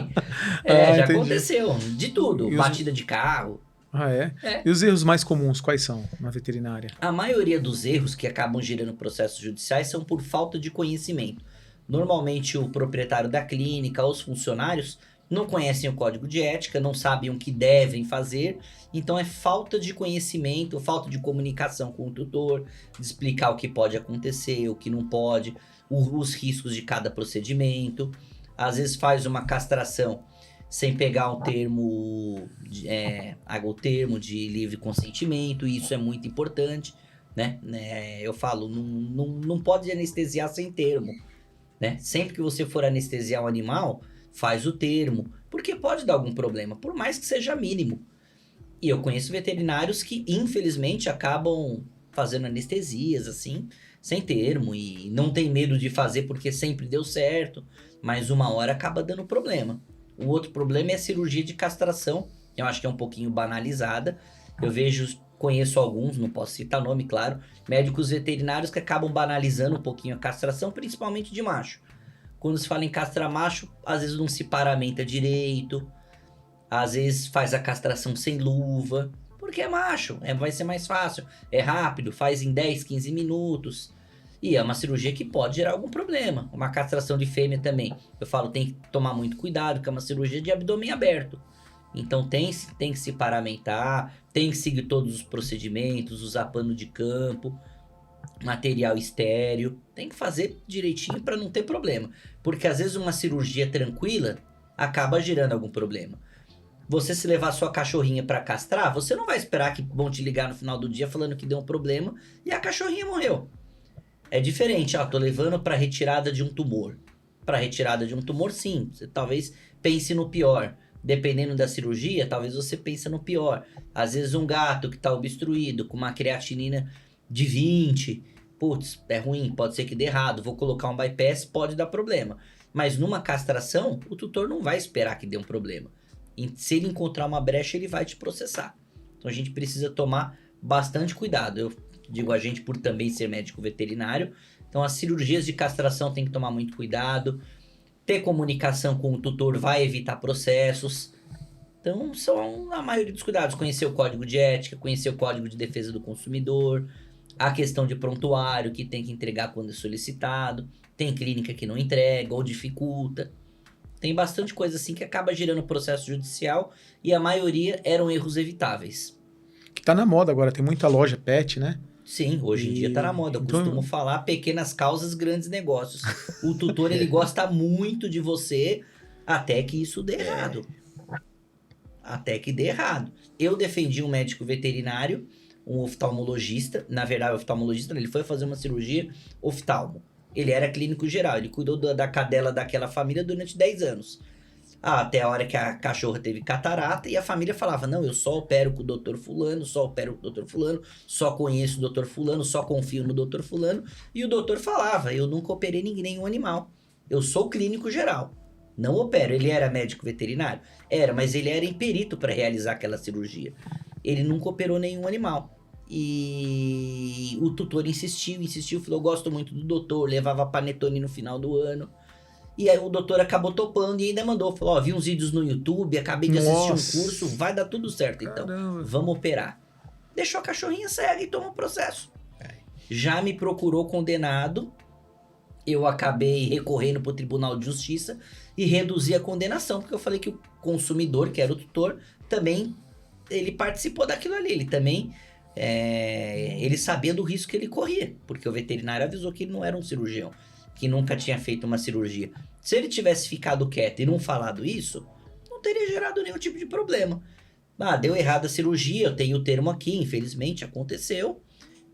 Já entendi. aconteceu, de tudo, batida de carro. Ah, é? E os erros mais comuns, quais são na veterinária? A maioria dos erros que acabam gerando processos judiciais são por falta de conhecimento. Normalmente o proprietário da clínica, os funcionários, não conhecem o código de ética, não sabem o que devem fazer, então é falta de conhecimento, falta de comunicação com o tutor, de explicar o que pode acontecer, o que não pode, os riscos de cada procedimento. Às vezes faz uma castração sem pegar o termo de livre consentimento, e isso é muito importante, né? Eu falo, não pode anestesiar sem termo, né? Sempre que você for anestesiar um animal, faz o termo, porque pode dar algum problema, por mais que seja mínimo. E eu conheço veterinários que, infelizmente, acabam fazendo anestesias, assim, sem termo, e não tem medo de fazer porque sempre deu certo, mas uma hora acaba dando problema. O outro problema é a cirurgia de castração, eu acho que é um pouquinho banalizada. Eu conheço alguns, não posso citar nome, claro, médicos veterinários que acabam banalizando um pouquinho a castração, principalmente de macho. Quando se fala em castrar macho, às vezes não se paramenta direito, às vezes faz a castração sem luva, porque é macho, vai ser mais fácil, é rápido, faz em 10, 15 minutos. E é uma cirurgia que pode gerar algum problema. Uma castração de fêmea também, eu falo, tem que tomar muito cuidado, que é uma cirurgia de abdômen aberto. Então tem que se paramentar, tem que seguir todos os procedimentos, usar pano de campo, material estéreo, tem que fazer direitinho para não ter problema, porque às vezes uma cirurgia tranquila acaba gerando algum problema. Você se levar sua cachorrinha para castrar, você não vai esperar que vão te ligar no final do dia falando que deu um problema e a cachorrinha morreu. É diferente, tô levando para retirada de um tumor. Para retirada de um tumor, sim, você talvez pense no pior. Dependendo da cirurgia, talvez você pense no pior. Às vezes um gato que está obstruído com uma creatinina de 20, putz, é ruim, pode ser que dê errado, vou colocar um bypass, pode dar problema. Mas numa castração, o tutor não vai esperar que dê um problema. E se ele encontrar uma brecha, ele vai te processar. Então a gente precisa tomar bastante cuidado. Eu digo a gente por também ser médico veterinário. Então as cirurgias de castração tem que tomar muito cuidado. Ter comunicação com o tutor vai evitar processos. Então são a maioria dos cuidados. Conhecer o código de ética, conhecer o código de defesa do consumidor, a questão de prontuário, que tem que entregar quando é solicitado. Tem clínica que não entrega ou dificulta. Tem bastante coisa assim que acaba gerando processo judicial e a maioria eram erros evitáveis. Que tá na moda agora, tem muita loja pet, né? Sim, hoje em dia tá na moda. Eu costumo falar pequenas causas, grandes negócios. O tutor, ele gosta muito de você até que isso dê errado. Até que dê errado. Eu defendi um médico veterinário um oftalmologista, na verdade oftalmologista, ele foi fazer uma cirurgia oftalmo. Ele era clínico geral, ele cuidou da cadela daquela família durante 10 anos. Até a hora que a cachorra teve catarata e a família falava, não, eu só opero com o doutor fulano, só opero com o doutor fulano, só conheço o doutor fulano, só confio no doutor fulano. E o doutor falava, eu nunca operei nenhum animal, eu sou clínico geral, não opero. Ele era médico veterinário? Era, mas ele era imperito para realizar aquela cirurgia. Ele nunca operou nenhum animal. E o tutor insistiu, falou, eu gosto muito do doutor, levava panetone no final do ano. E aí o doutor acabou topando e ainda mandou, falou, ó, vi uns vídeos no YouTube, acabei de assistir um curso, vai dar tudo certo, então, vamos operar. Deixou a cachorrinha cega e tomou o processo. Já me procurou condenado, eu acabei recorrendo para o Tribunal de Justiça e reduzi a condenação, porque eu falei que o consumidor, que era o tutor, também, ele participou daquilo ali, ele também... ele sabia do risco que ele corria, porque o veterinário avisou que ele não era um cirurgião, que nunca tinha feito uma cirurgia. Se ele tivesse ficado quieto e não falado isso, não teria gerado nenhum tipo de problema. Deu errado a cirurgia, eu tenho o termo aqui, infelizmente aconteceu,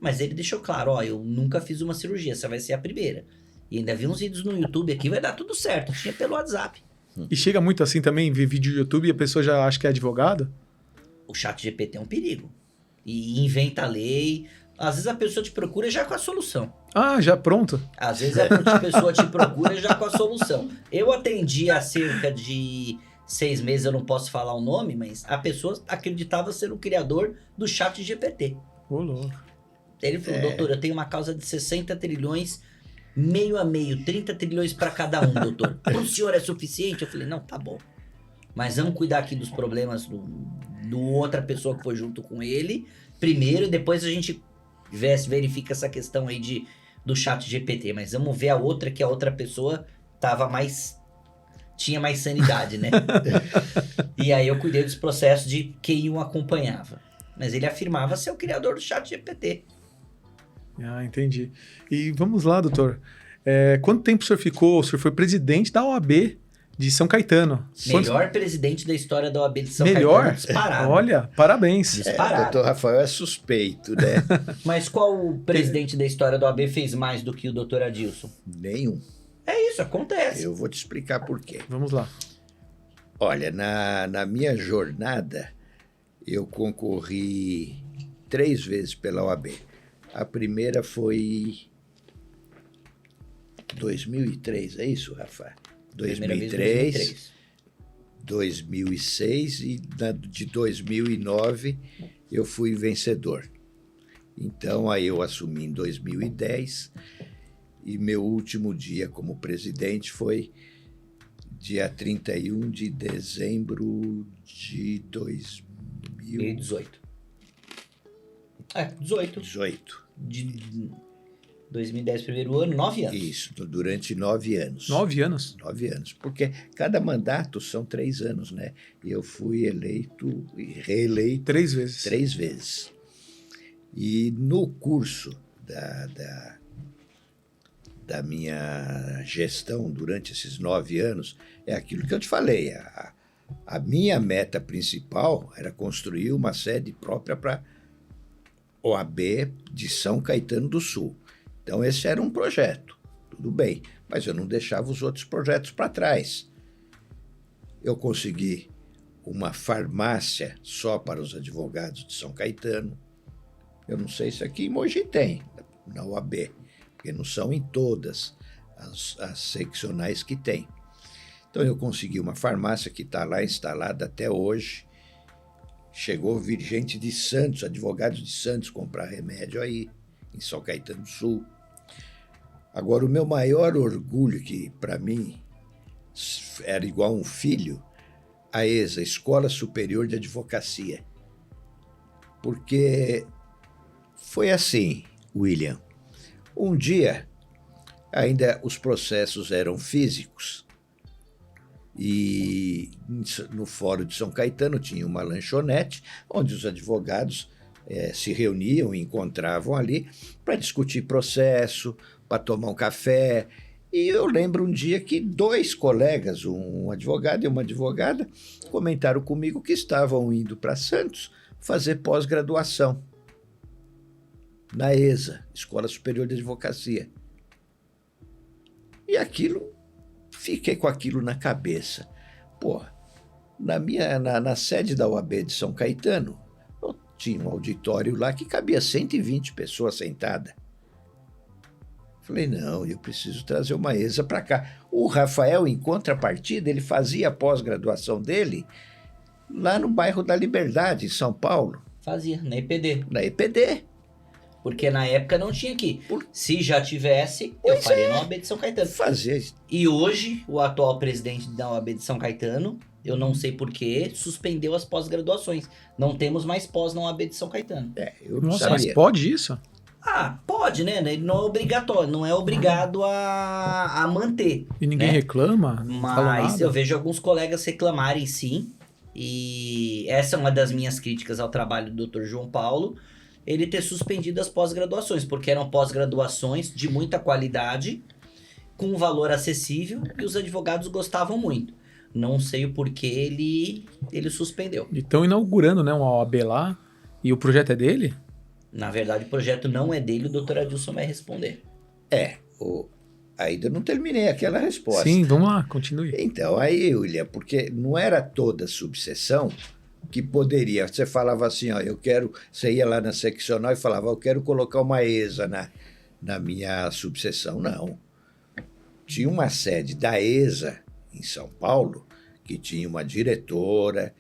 mas ele deixou claro, ó, eu nunca fiz uma cirurgia, essa vai ser a primeira. E ainda vi uns vídeos no YouTube aqui, vai dar tudo certo, tinha pelo WhatsApp. E chega muito assim também, ver vídeo do YouTube e a pessoa já acha que é advogado? O ChatGPT é um perigo. E inventa a lei. Às vezes a pessoa te procura já com a solução. Ah, já pronto? Às vezes a pessoa te procura já com a solução. Eu atendi há cerca de 6 meses, eu não posso falar o nome, mas a pessoa acreditava ser o criador do ChatGPT. Ô, louco. Ele falou, doutor, eu tenho uma causa de 60 trilhões, meio a meio, 30 trilhões para cada um, doutor. Pro senhor é suficiente? Eu falei, não, tá bom. Mas vamos cuidar aqui dos problemas do outra pessoa que foi junto com ele primeiro, e depois a gente verifica essa questão aí do ChatGPT, mas vamos ver a outra, que a outra pessoa tinha mais sanidade, né? E aí eu cuidei dos processos de quem o acompanhava. Mas ele afirmava ser o criador do ChatGPT. Ah, entendi. E vamos lá, doutor. Quanto tempo o senhor ficou? O senhor foi presidente da OAB de São Caetano. Melhor presidente da história da OAB de São Melhor? Caetano. Disparado. Olha, parabéns. Disparado. Doutor Rafael é suspeito, né? Mas qual presidente da história da OAB fez mais do que o doutor Adilson? Nenhum. É isso, acontece. Eu vou te explicar por quê. Vamos lá. Olha, na minha jornada, eu concorri 3 vezes pela OAB. A primeira foi 2003, é isso, Rafa? 2003, 2006 e de 2009 eu fui vencedor. Então aí eu assumi em 2010 e meu último dia como presidente foi dia 31 de dezembro de 2018. 18. De 2010, primeiro ano, 9 anos. Isso, durante 9 anos. 9 anos? 9 anos, porque cada mandato são 3 anos, né? E eu fui eleito e reeleito 3 vezes. 3 vezes. E no curso da minha gestão durante esses 9 anos, é aquilo que eu te falei. A minha meta principal era construir uma sede própria para OAB de São Caetano do Sul. Então, esse era um projeto, tudo bem, mas eu não deixava os outros projetos para trás. Eu consegui uma farmácia só para os advogados de São Caetano. Eu não sei se aqui em Mogi tem, na OAB, porque não são em todas as seccionais que tem. Então, eu consegui uma farmácia que está lá instalada até hoje. Chegou vir gente de Santos, advogados de Santos, comprar remédio aí, em São Caetano do Sul. Agora, o meu maior orgulho, que para mim era igual um filho, a ESA, Escola Superior de Advocacia. Porque foi assim, William. Um dia, ainda os processos eram físicos, e no Fórum de São Caetano tinha uma lanchonete, onde os advogados se reuniam e encontravam ali para discutir processo, para tomar um café. E eu lembro um dia que 2 colegas, um advogado e uma advogada, comentaram comigo que estavam indo para Santos fazer pós-graduação. na ESA, Escola Superior de Advocacia. E fiquei com aquilo na cabeça. Pô, na sede da UAB de São Caetano, eu tinha um auditório lá que cabia 120 pessoas sentadas. Falei, não, eu preciso trazer uma ESA para cá. O Rafael, em contrapartida, ele fazia a pós-graduação dele lá no bairro da Liberdade, em São Paulo. Fazia, na EPD. Na EPD. Porque na época não tinha aqui. Se já tivesse, eu faria na UAB de São Caetano. Fazer. E hoje, o atual presidente da UAB de São Caetano, eu não sei porquê, suspendeu as pós-graduações. Não temos mais pós na UAB de São Caetano. Eu não Nossa, sabia. mas pode isso? Ah, pode, né? Ele não é obrigatório, não é obrigado a manter. E ninguém reclama? Não fala Mas nada? eu vejo alguns colegas reclamarem, sim. E essa é uma das minhas críticas ao trabalho do Dr. João Paulo, ele ter suspendido as pós-graduações, porque eram pós-graduações de muita qualidade, com um valor acessível, e os advogados gostavam muito. Não sei o porquê ele suspendeu. E estão inaugurando, né, uma OAB lá, e o projeto é dele? Na verdade, o projeto não é dele, o doutor Adilson vai responder. Ainda não terminei aquela resposta. Sim, vamos lá, continue. Então, aí, William, porque não era toda subseção que poderia. Você falava assim, ó, você ia lá na seccional e falava, eu quero colocar uma ESA na minha subseção. Não. Tinha uma sede da ESA em São Paulo, que tinha uma diretora,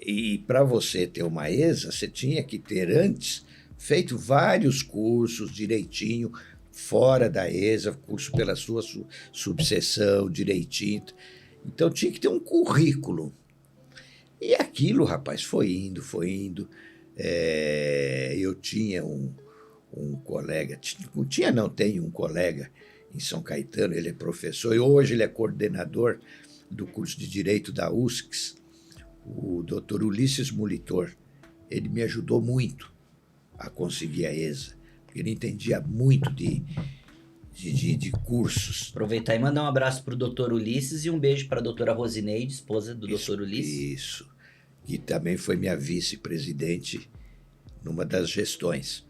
e para você ter uma ESA, você tinha que ter antes feito vários cursos direitinho, fora da ESA, curso pela sua subseção, direitinho. Então tinha que ter um currículo. E aquilo, rapaz, foi indo. Eu tinha um colega, tenho um colega em São Caetano, ele é professor, e hoje ele é coordenador do curso de Direito da USCS, o doutor Ulisses Molitor. Ele me ajudou muito a conseguir a ESA, porque ele entendia muito de cursos. Aproveitar e mandar um abraço para o doutor Ulisses e um beijo para a doutora Rosineide, esposa do doutor Ulisses. Isso, que também foi minha vice-presidente numa das gestões.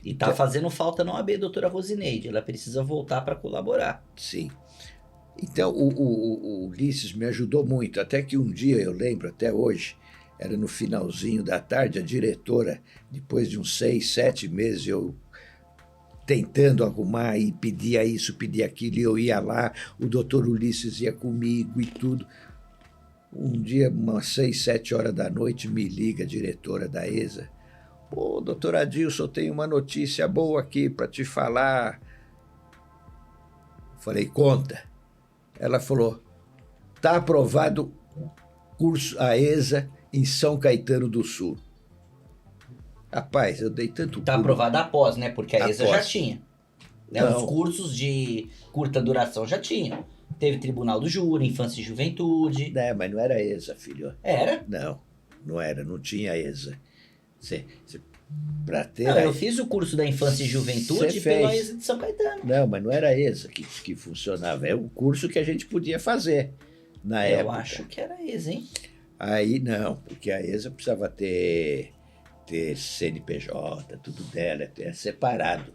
E tá fazendo falta na OAB, doutora Rosineide. Ela precisa voltar para colaborar. Sim. Então, o Ulisses me ajudou muito, até que um dia, eu lembro até hoje, era no finalzinho da tarde, a diretora, depois de uns 6, 7 meses, eu tentando arrumar e pedia isso, pedia aquilo, e eu ia lá, o doutor Ulisses ia comigo e tudo. Um dia, umas 6, 7 horas da noite, me liga a diretora da ESA. Pô, doutor Adilson, eu tenho uma notícia boa aqui para te falar. Falei, conta. Ela falou, tá aprovado curso a ESA em São Caetano do Sul. Rapaz, eu dei tanto Tá pulo. aprovada após, né? Porque a ESA já Após. tinha. Né? Não. Os cursos de curta duração já tinham. Teve Tribunal do Júri, Infância e Juventude. Mas não era ESA, filho. Era? Não era, não tinha ESA. Pra ter Não, eu fiz o curso da Infância e Juventude Você pela fez. ESA de São Caetano. Não, mas não era ESA que funcionava. É o curso que a gente podia fazer na época. Eu acho que era ESA, hein? Aí não, porque a ESA precisava ter CNPJ, tudo dela, é separado.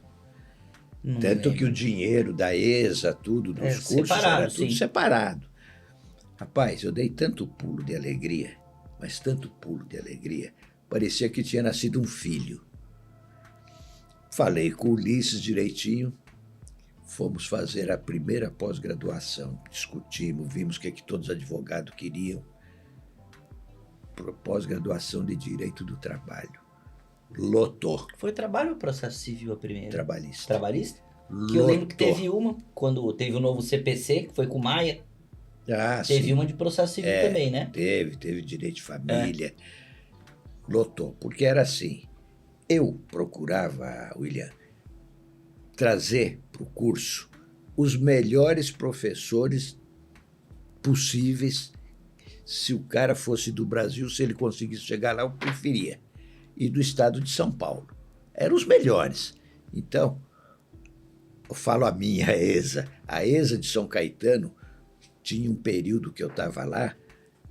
Não Tanto lembro. que o dinheiro da ESA, tudo, dos cursos, separado, era tudo sim. separado. Rapaz, eu dei tanto pulo de alegria, mas tanto pulo de alegria, parecia que tinha nascido um filho. Falei com o Ulisses direitinho, fomos fazer a primeira pós-graduação, discutimos, vimos o que todos os advogados queriam. Pós-graduação de Direito do Trabalho. Lotou. Foi trabalho ou processo civil a primeira? Trabalhista. Trabalhista? Lotou. Que eu lembro que teve uma, quando teve o novo CPC, que foi com o Maia, teve sim. uma de processo civil também, né? Teve direito de família. Lotou, porque era assim. Eu procurava, William, trazer para o curso os melhores professores possíveis. Se o cara fosse do Brasil, se ele conseguisse chegar lá, eu preferia. E do estado de São Paulo. Eram os melhores. Então, eu falo a minha ESA. A ESA de São Caetano tinha um período que eu estava lá,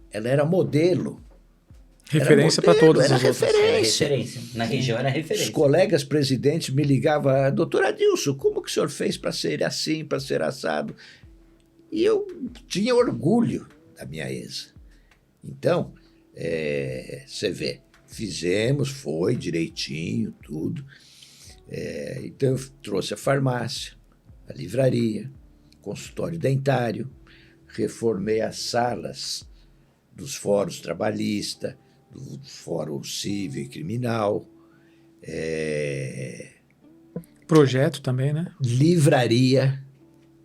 ela era modelo. Referência para modelo, todas era as outras. referência. Era referência. Na região era Os referência. colegas presidentes me ligavam, doutor Adilson, como que o senhor fez para ser assim, para ser assado? E eu tinha orgulho da minha ESA. Então, você vê, fizemos, foi direitinho, tudo. Então, eu trouxe a farmácia, a livraria, consultório dentário, reformei as salas dos fóruns trabalhista, do fórum civil e criminal, Projeto também, né? livraria,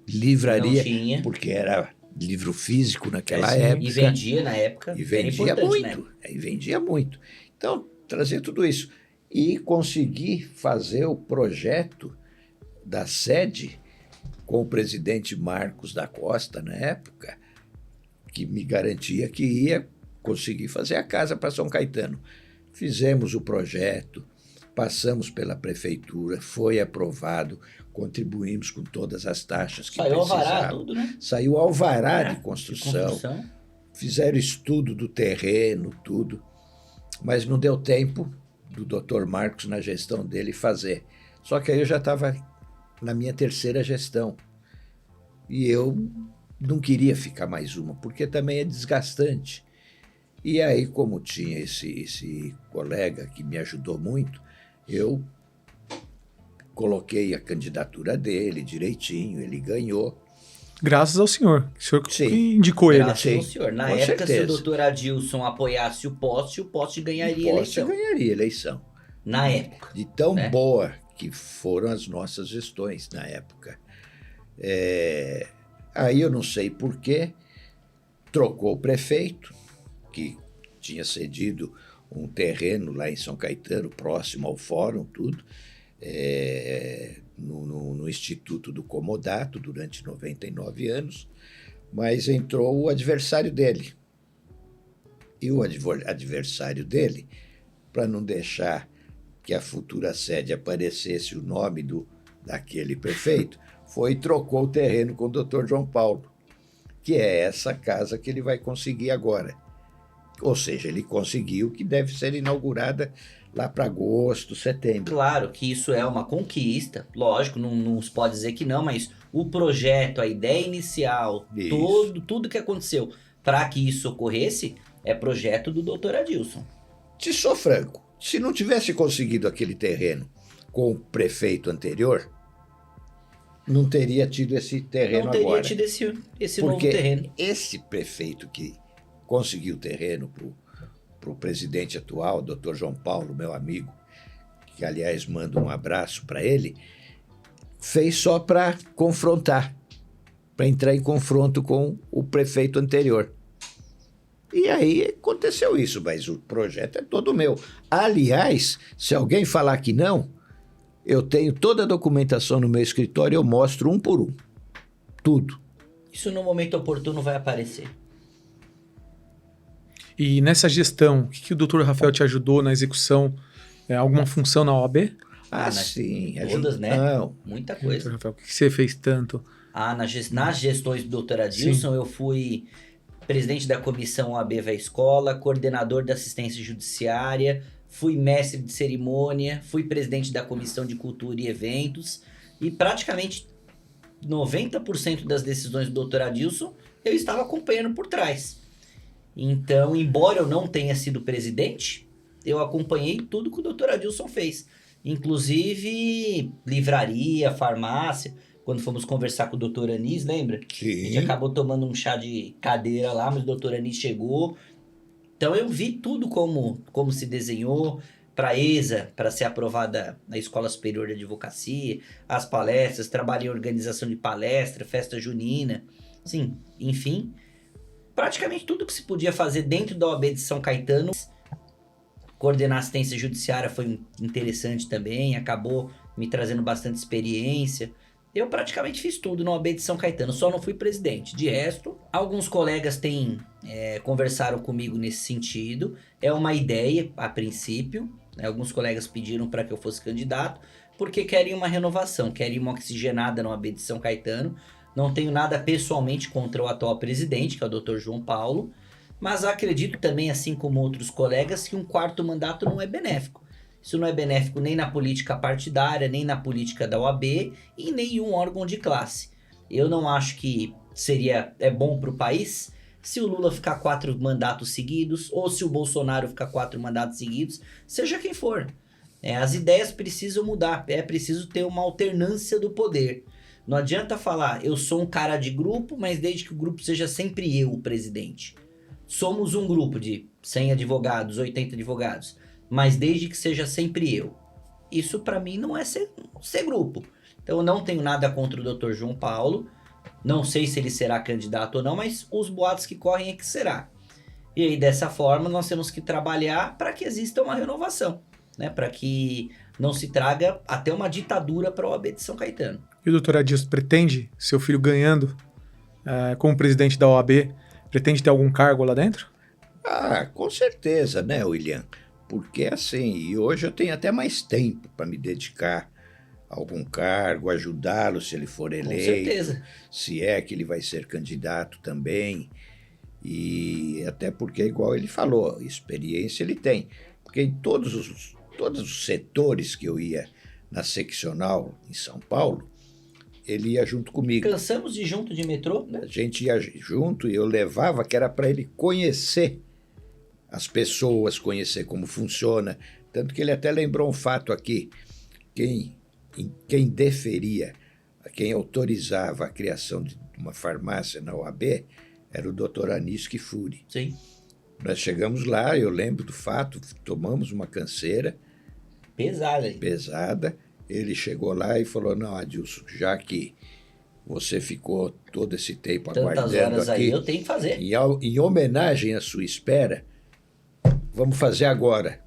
Não tinha. porque era livro físico naquela sim. época. E vendia na época. E era vendia importante, né? muito, e vendia muito. Então, trazer tudo isso. E consegui fazer o projeto da sede com o presidente Marcos da Costa, na época, que me garantia que ia conseguir fazer a casa para São Caetano. Fizemos o projeto, passamos pela prefeitura, foi aprovado, contribuímos com todas as taxas que Saiu alvará, precisavam. tudo, né? Saiu alvará de construção. Fizeram estudo do terreno, tudo, mas não deu tempo do Dr. Marcos, na gestão dele, fazer. Só que aí eu já estava na minha terceira gestão e eu não queria ficar mais uma, porque também é desgastante. E aí, como tinha esse colega que me ajudou muito, eu coloquei a candidatura dele direitinho, ele ganhou. Graças ao senhor. O senhor Sim. que indicou ele. Graças ao senhor. Na Com época, certeza. se o doutor Adilson apoiasse o poste ganharia a Poste eleição. ganharia a eleição. Na época. De tão né? boa que foram as nossas gestões na época. Aí eu não sei por quê, trocou o prefeito, que tinha cedido um terreno lá em São Caetano, próximo ao fórum, tudo, no Instituto do Comodato, durante 99 anos, mas entrou o adversário dele. E o adversário dele, para não deixar que a futura sede aparecesse o nome daquele prefeito, foi e trocou o terreno com o Dr. João Paulo, que é essa casa que ele vai conseguir agora. Ou seja, ele conseguiu, que deve ser inaugurada lá para agosto, setembro. Claro que isso é uma conquista, lógico, não se pode dizer que não, mas o projeto, a ideia inicial, Isso. tudo que aconteceu para que isso ocorresse, é projeto do Dr. Adilson. Te sou franco, se não tivesse conseguido aquele terreno com o prefeito anterior, não teria tido esse terreno Não teria agora. tido esse novo Porque terreno. esse prefeito que conseguiu o terreno para o presidente atual, Dr. João Paulo, meu amigo, que aliás mando um abraço para ele, fez só para confrontar, para entrar em confronto com o prefeito anterior. E aí aconteceu isso, mas o projeto é todo meu. Aliás, se alguém falar que não, eu tenho toda a documentação no meu escritório, eu mostro um por um. Tudo. Isso no momento oportuno vai aparecer. E nessa gestão, o que o doutor Rafael te ajudou na execução? Alguma função na OAB? Sim. Todas, né? Não. Muita Doutor coisa. Rafael, o que você fez tanto? Nas gestões do Dr. Adilson, eu fui presidente da comissão OAB Vai Escola, coordenador da assistência judiciária, fui mestre de cerimônia, fui presidente da comissão de cultura e eventos, e praticamente 90% das decisões do Dr. Adilson eu estava acompanhando por trás. Então, embora eu não tenha sido presidente, eu acompanhei tudo que o Dr. Adilson fez. Inclusive, livraria, farmácia. Quando fomos conversar com o Dr. Anis, lembra? A gente Sim. acabou tomando um chá de cadeira lá, mas o Dr. Anis chegou. Então, eu vi tudo como se desenhou para a ESA, para ser aprovada na Escola Superior de Advocacia, as palestras, trabalhei em organização de palestra, festa junina, sim, enfim... Praticamente tudo que se podia fazer dentro da OAB de São Caetano. Coordenar assistência judiciária foi interessante também, acabou me trazendo bastante experiência. Eu praticamente fiz tudo na OAB de São Caetano, só não fui presidente. De resto, alguns colegas conversaram comigo nesse sentido. É uma ideia, a princípio. Alguns colegas pediram para que eu fosse candidato, porque querem uma renovação, querem uma oxigenada na OAB de São Caetano. Não tenho nada pessoalmente contra o atual presidente, que é o Dr. João Paulo, Mas acredito também, assim como outros colegas, que um quarto mandato não é benéfico. Isso não é benéfico nem na política partidária, nem na política da OAB e em nenhum órgão de classe. Eu não acho que é bom para o país se o Lula ficar 4 mandatos seguidos ou se o Bolsonaro ficar 4 mandatos seguidos, seja quem for. As ideias precisam mudar, é preciso ter uma alternância do poder. Não adianta falar, eu sou um cara de grupo, mas desde que o grupo seja sempre eu, o presidente. Somos um grupo de 100 advogados, 80 advogados, mas desde que seja sempre eu. Isso para mim não é ser grupo. Então eu não tenho nada contra o Dr. João Paulo, não sei se ele será candidato ou não, mas os boatos que correm é que será. E aí dessa forma nós temos que trabalhar para que exista uma renovação, né? Para que não se traga até uma ditadura para a OAB de São Caetano. E o doutor Adilson pretende, seu filho ganhando como presidente da OAB, pretende ter algum cargo lá dentro? Com certeza, né, William? Porque assim, e hoje eu tenho até mais tempo para me dedicar a algum cargo, ajudá-lo se ele for eleito. Com certeza. Se é que ele vai ser candidato também. E até porque, igual ele falou, experiência ele tem. Porque em todos os setores que eu ia na seccional em São Paulo, ele ia junto comigo. Cansamos de ir junto de metrô, né? A gente ia junto e eu levava que era para ele conhecer as pessoas, conhecer como funciona. Tanto que ele até lembrou um fato aqui. Quem deferia, quem autorizava a criação de uma farmácia na OAB era o Dr. Anísio Kfouri. Sim. Nós chegamos lá, eu lembro do fato, tomamos uma canseira. Pesada, hein? Pesada. Ele chegou lá e falou, não, Adilson, já que você ficou todo esse tempo Tantas aguardando horas aqui, aí, eu tenho que fazer. em homenagem à sua espera, vamos fazer agora.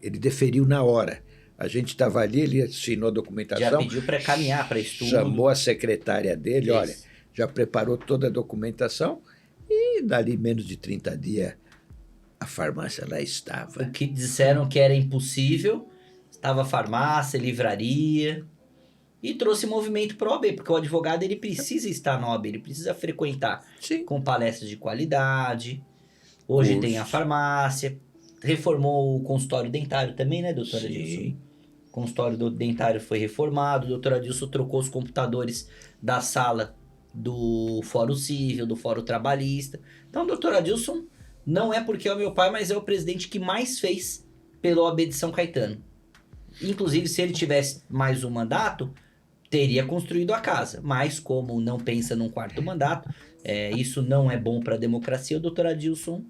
Ele deferiu na hora. A gente estava ali, ele assinou a documentação. Já pediu para caminhar para estudo. Chamou a secretária dele, Isso. olha, já preparou toda a documentação e dali menos de 30 dias a farmácia lá estava. O que disseram que era impossível, estava farmácia, livraria, e trouxe movimento para a OAB, porque o advogado ele precisa estar na OAB, ele precisa frequentar Sim. com palestras de qualidade. Hoje Curso. tem a farmácia, reformou o consultório dentário também, né, doutora Adilson? Sim. O consultório dentário foi reformado, o doutor Adilson trocou os computadores da sala do Fórum Civil, do Fórum Trabalhista. Então, o doutor Adilson não é porque é o meu pai, mas é o presidente que mais fez pela OAB de São Caetano. Inclusive, se ele tivesse mais um mandato, teria construído a casa. Mas, como não pensa num quarto mandato, isso não é bom para a democracia, o doutor Adilson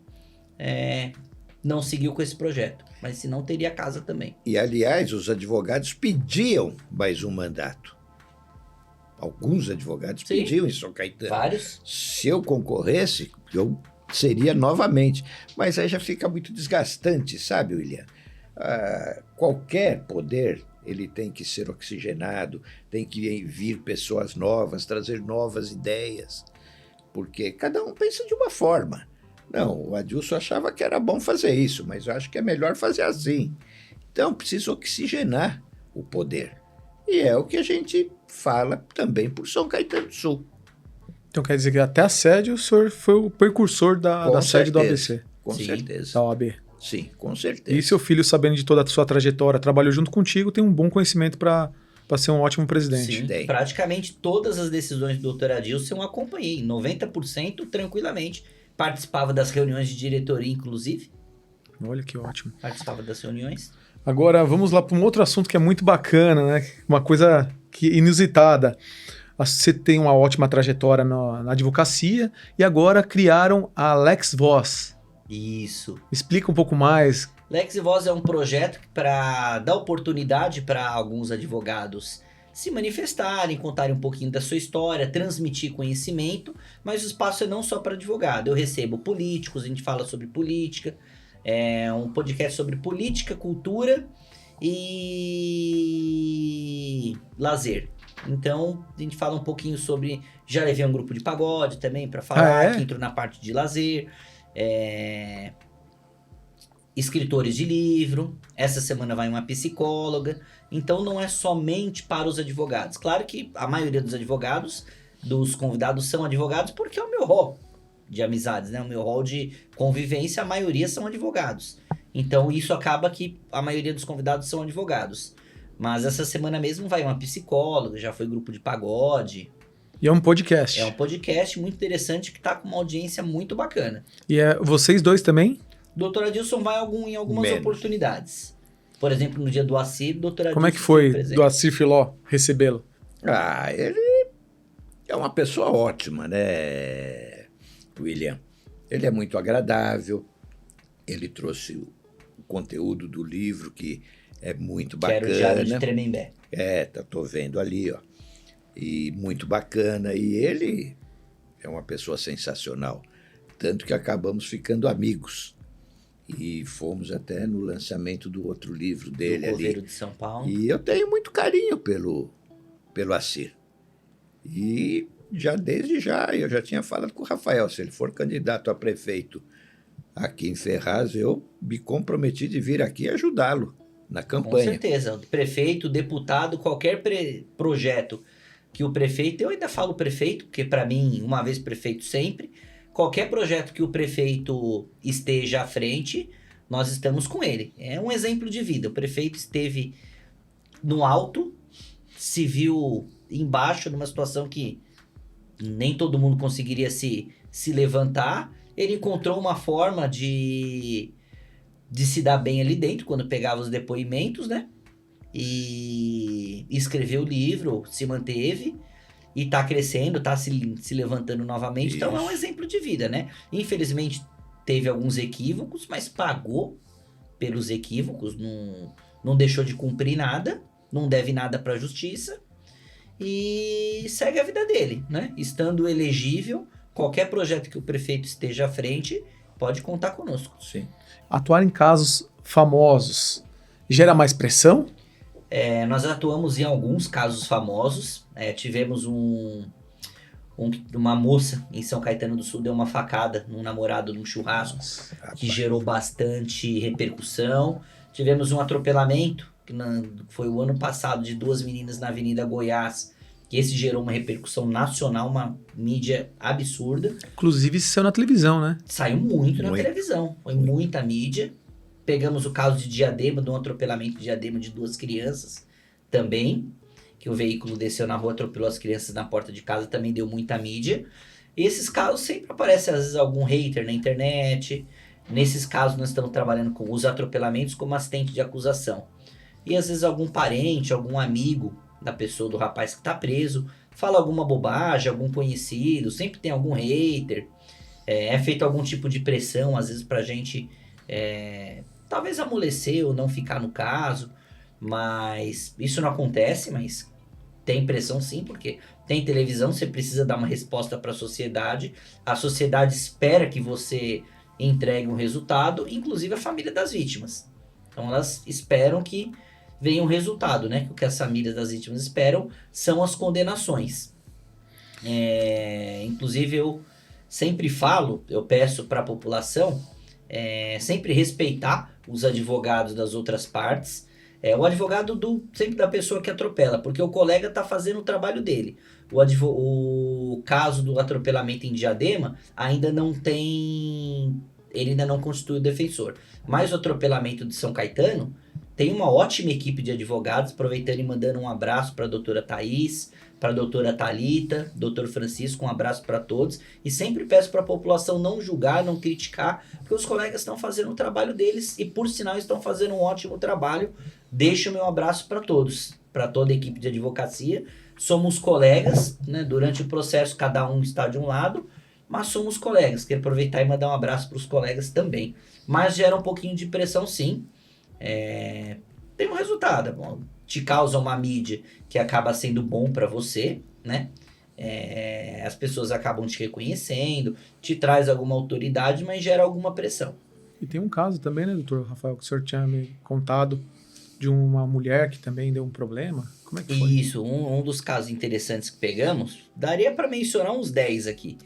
não seguiu com esse projeto. Mas senão teria a casa também. E, aliás, os advogados pediam mais um mandato. Alguns advogados Sim. pediam em São Caetano. Vários. Se eu concorresse, eu seria novamente. Mas aí já fica muito desgastante, sabe, William? Qualquer poder, ele tem que ser oxigenado, tem que vir pessoas novas, trazer novas ideias, porque cada um pensa de uma forma. Não, o Adilson achava que era bom fazer isso, mas eu acho que é melhor fazer assim. Então, precisa oxigenar o poder. E é o que a gente fala também por São Caetano do Sul. Então quer dizer que até a sede o senhor foi o precursor da sede do ABC, Com Sim. certeza. da OAB. Sim, com certeza. E seu filho, sabendo de toda a sua trajetória, trabalhou junto contigo, tem um bom conhecimento para ser um ótimo presidente. Sim, Tem. praticamente todas as decisões do doutor Adilson eu acompanhei. 90% tranquilamente. Participava das reuniões de diretoria, inclusive. Olha que ótimo. Participava das reuniões. Agora vamos lá para um outro assunto que é muito bacana, né? Uma coisa inusitada. Você tem uma ótima trajetória na advocacia e agora criaram a Lex Voz. Isso. Explica um pouco mais. Lex e Voz é um projeto para dar oportunidade para alguns advogados se manifestarem, contarem um pouquinho da sua história, transmitir conhecimento, mas o espaço é não só para advogado. Eu recebo políticos, a gente fala sobre política, é um podcast sobre política, cultura e lazer. Então, a gente fala um pouquinho sobre... Já levei um grupo de pagode também para falar, que entrou na parte de lazer. Escritores de livro. Essa semana vai uma psicóloga. Então, não é somente para os advogados. Claro que a maioria dos advogados, dos convidados, são advogados porque é o meu rol. de amizades, né? O meu hall de convivência, a maioria são advogados. Então, isso acaba que a maioria dos convidados são advogados. Mas essa semana mesmo vai uma psicóloga, já foi grupo de pagode. E é um podcast. É um podcast muito interessante que tá com uma audiência muito bacana. E é vocês dois também? Dr. Adilson vai em algumas Menos. oportunidades. Por exemplo, no dia do Acir, Dr. Adilson... Como é que foi presente. do Acir Filó recebê-lo? Ele é uma pessoa ótima, né, William? Ele é muito agradável, ele trouxe o conteúdo do livro, que é muito bacana. Quero o Diário de Tremembé. Tô vendo ali, ó. E muito bacana. E ele é uma pessoa sensacional. Tanto que acabamos ficando amigos. E fomos até no lançamento do outro livro dele Do Coveiro ali. de São Paulo. E eu tenho muito carinho pelo Acir. E desde já, eu já tinha falado com o Rafael, se ele for candidato a prefeito aqui em Ferraz, eu me comprometi de vir aqui ajudá-lo na Com campanha. certeza. O prefeito, deputado, qualquer projeto que o prefeito... Eu ainda falo prefeito, porque para mim, uma vez prefeito sempre. Qualquer projeto que o prefeito esteja à frente, nós estamos com ele. É um exemplo de vida. O prefeito esteve no alto, se viu embaixo, numa situação que nem todo mundo conseguiria se levantar. Ele encontrou uma forma de se dar bem ali dentro, quando pegava os depoimentos, né? E escreveu o livro, se manteve e tá crescendo, tá se levantando novamente. Isso. Então é um exemplo de vida, né? Infelizmente teve alguns equívocos, mas pagou pelos equívocos, não deixou de cumprir nada, não deve nada pra justiça e segue a vida dele, né? Estando elegível, qualquer projeto que o prefeito esteja à frente, pode contar conosco. Sim. Atuar em casos famosos gera mais pressão? Nós atuamos em alguns casos famosos. Tivemos uma moça em São Caetano do Sul deu uma facada num namorado num churrasco, que gerou bastante repercussão. Tivemos um atropelamento, que foi o ano passado, de 2 meninas na Avenida Goiás, que esse gerou uma repercussão nacional, uma mídia absurda. Inclusive, isso saiu na televisão, né? Saiu muito na televisão, foi muita mídia. Pegamos o caso de Diadema, de um atropelamento de Diadema de 2 crianças também, que o veículo desceu na rua, atropelou as crianças na porta de casa, também deu muita mídia. E esses casos sempre aparecem, às vezes, algum hater na internet. Nesses casos, nós estamos trabalhando com os atropelamentos como assistente de acusação. E às vezes algum parente, algum amigo da pessoa, do rapaz que está preso, fala alguma bobagem, algum conhecido, sempre tem algum hater. É feito algum tipo de pressão, às vezes, pra gente... talvez amolecer ou não ficar no caso, mas isso não acontece, mas tem pressão sim, porque tem televisão, você precisa dar uma resposta para a sociedade espera que você entregue um resultado, inclusive a família das vítimas. Então elas esperam que venha um resultado, né? O que as famílias das vítimas esperam são as condenações. Inclusive eu sempre falo, eu peço para a população sempre respeitar os advogados das outras partes. O advogado sempre da pessoa que atropela, porque o colega está fazendo o trabalho dele. O caso do atropelamento em Diadema ainda não tem... Ele ainda não constitui o defensor. Mas o atropelamento de São Caetano tem uma ótima equipe de advogados, aproveitando e mandando um abraço para a doutora Thaís, para a doutora Thalita, doutor Francisco, um abraço para todos. E sempre peço para a população não julgar, não criticar, porque os colegas estão fazendo o trabalho deles e, por sinal, estão fazendo um ótimo trabalho. Deixo o meu abraço para todos, para toda a equipe de advocacia. Somos colegas, né? Durante o processo cada um está de um lado, mas somos colegas. Quero aproveitar e mandar um abraço para os colegas também. Mas gera um pouquinho de pressão, sim. Tem um resultado, bom, te causa uma mídia que acaba sendo bom para você, né? As pessoas acabam te reconhecendo, te traz alguma autoridade, mas gera alguma pressão. E tem um caso também, né, doutor Rafael, que o senhor tinha me contado de uma mulher que também deu um problema. Como é que foi? Isso, um dos casos interessantes que pegamos, daria para mencionar uns 10 aqui.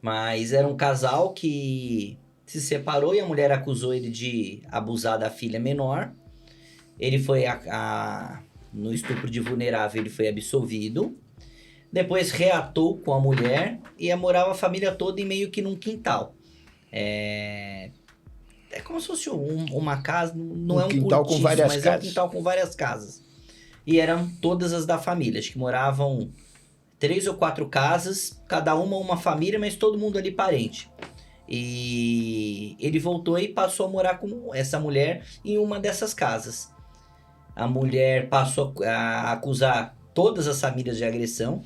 Mas era um casal que se separou e a mulher acusou ele de abusar da filha menor. Ele foi no estupro de vulnerável, ele foi absolvido. Depois reatou com a mulher e morava a família toda em meio que num quintal. É como se fosse uma casa, não é um quintal cortiço, com várias mas casas. é um quintal com várias casas. E eram todas as da família, acho que moravam 3 ou 4 casas, cada uma família, mas todo mundo ali parente. E ele voltou e passou a morar com essa mulher em uma dessas casas. A mulher passou a acusar todas as famílias de agressão.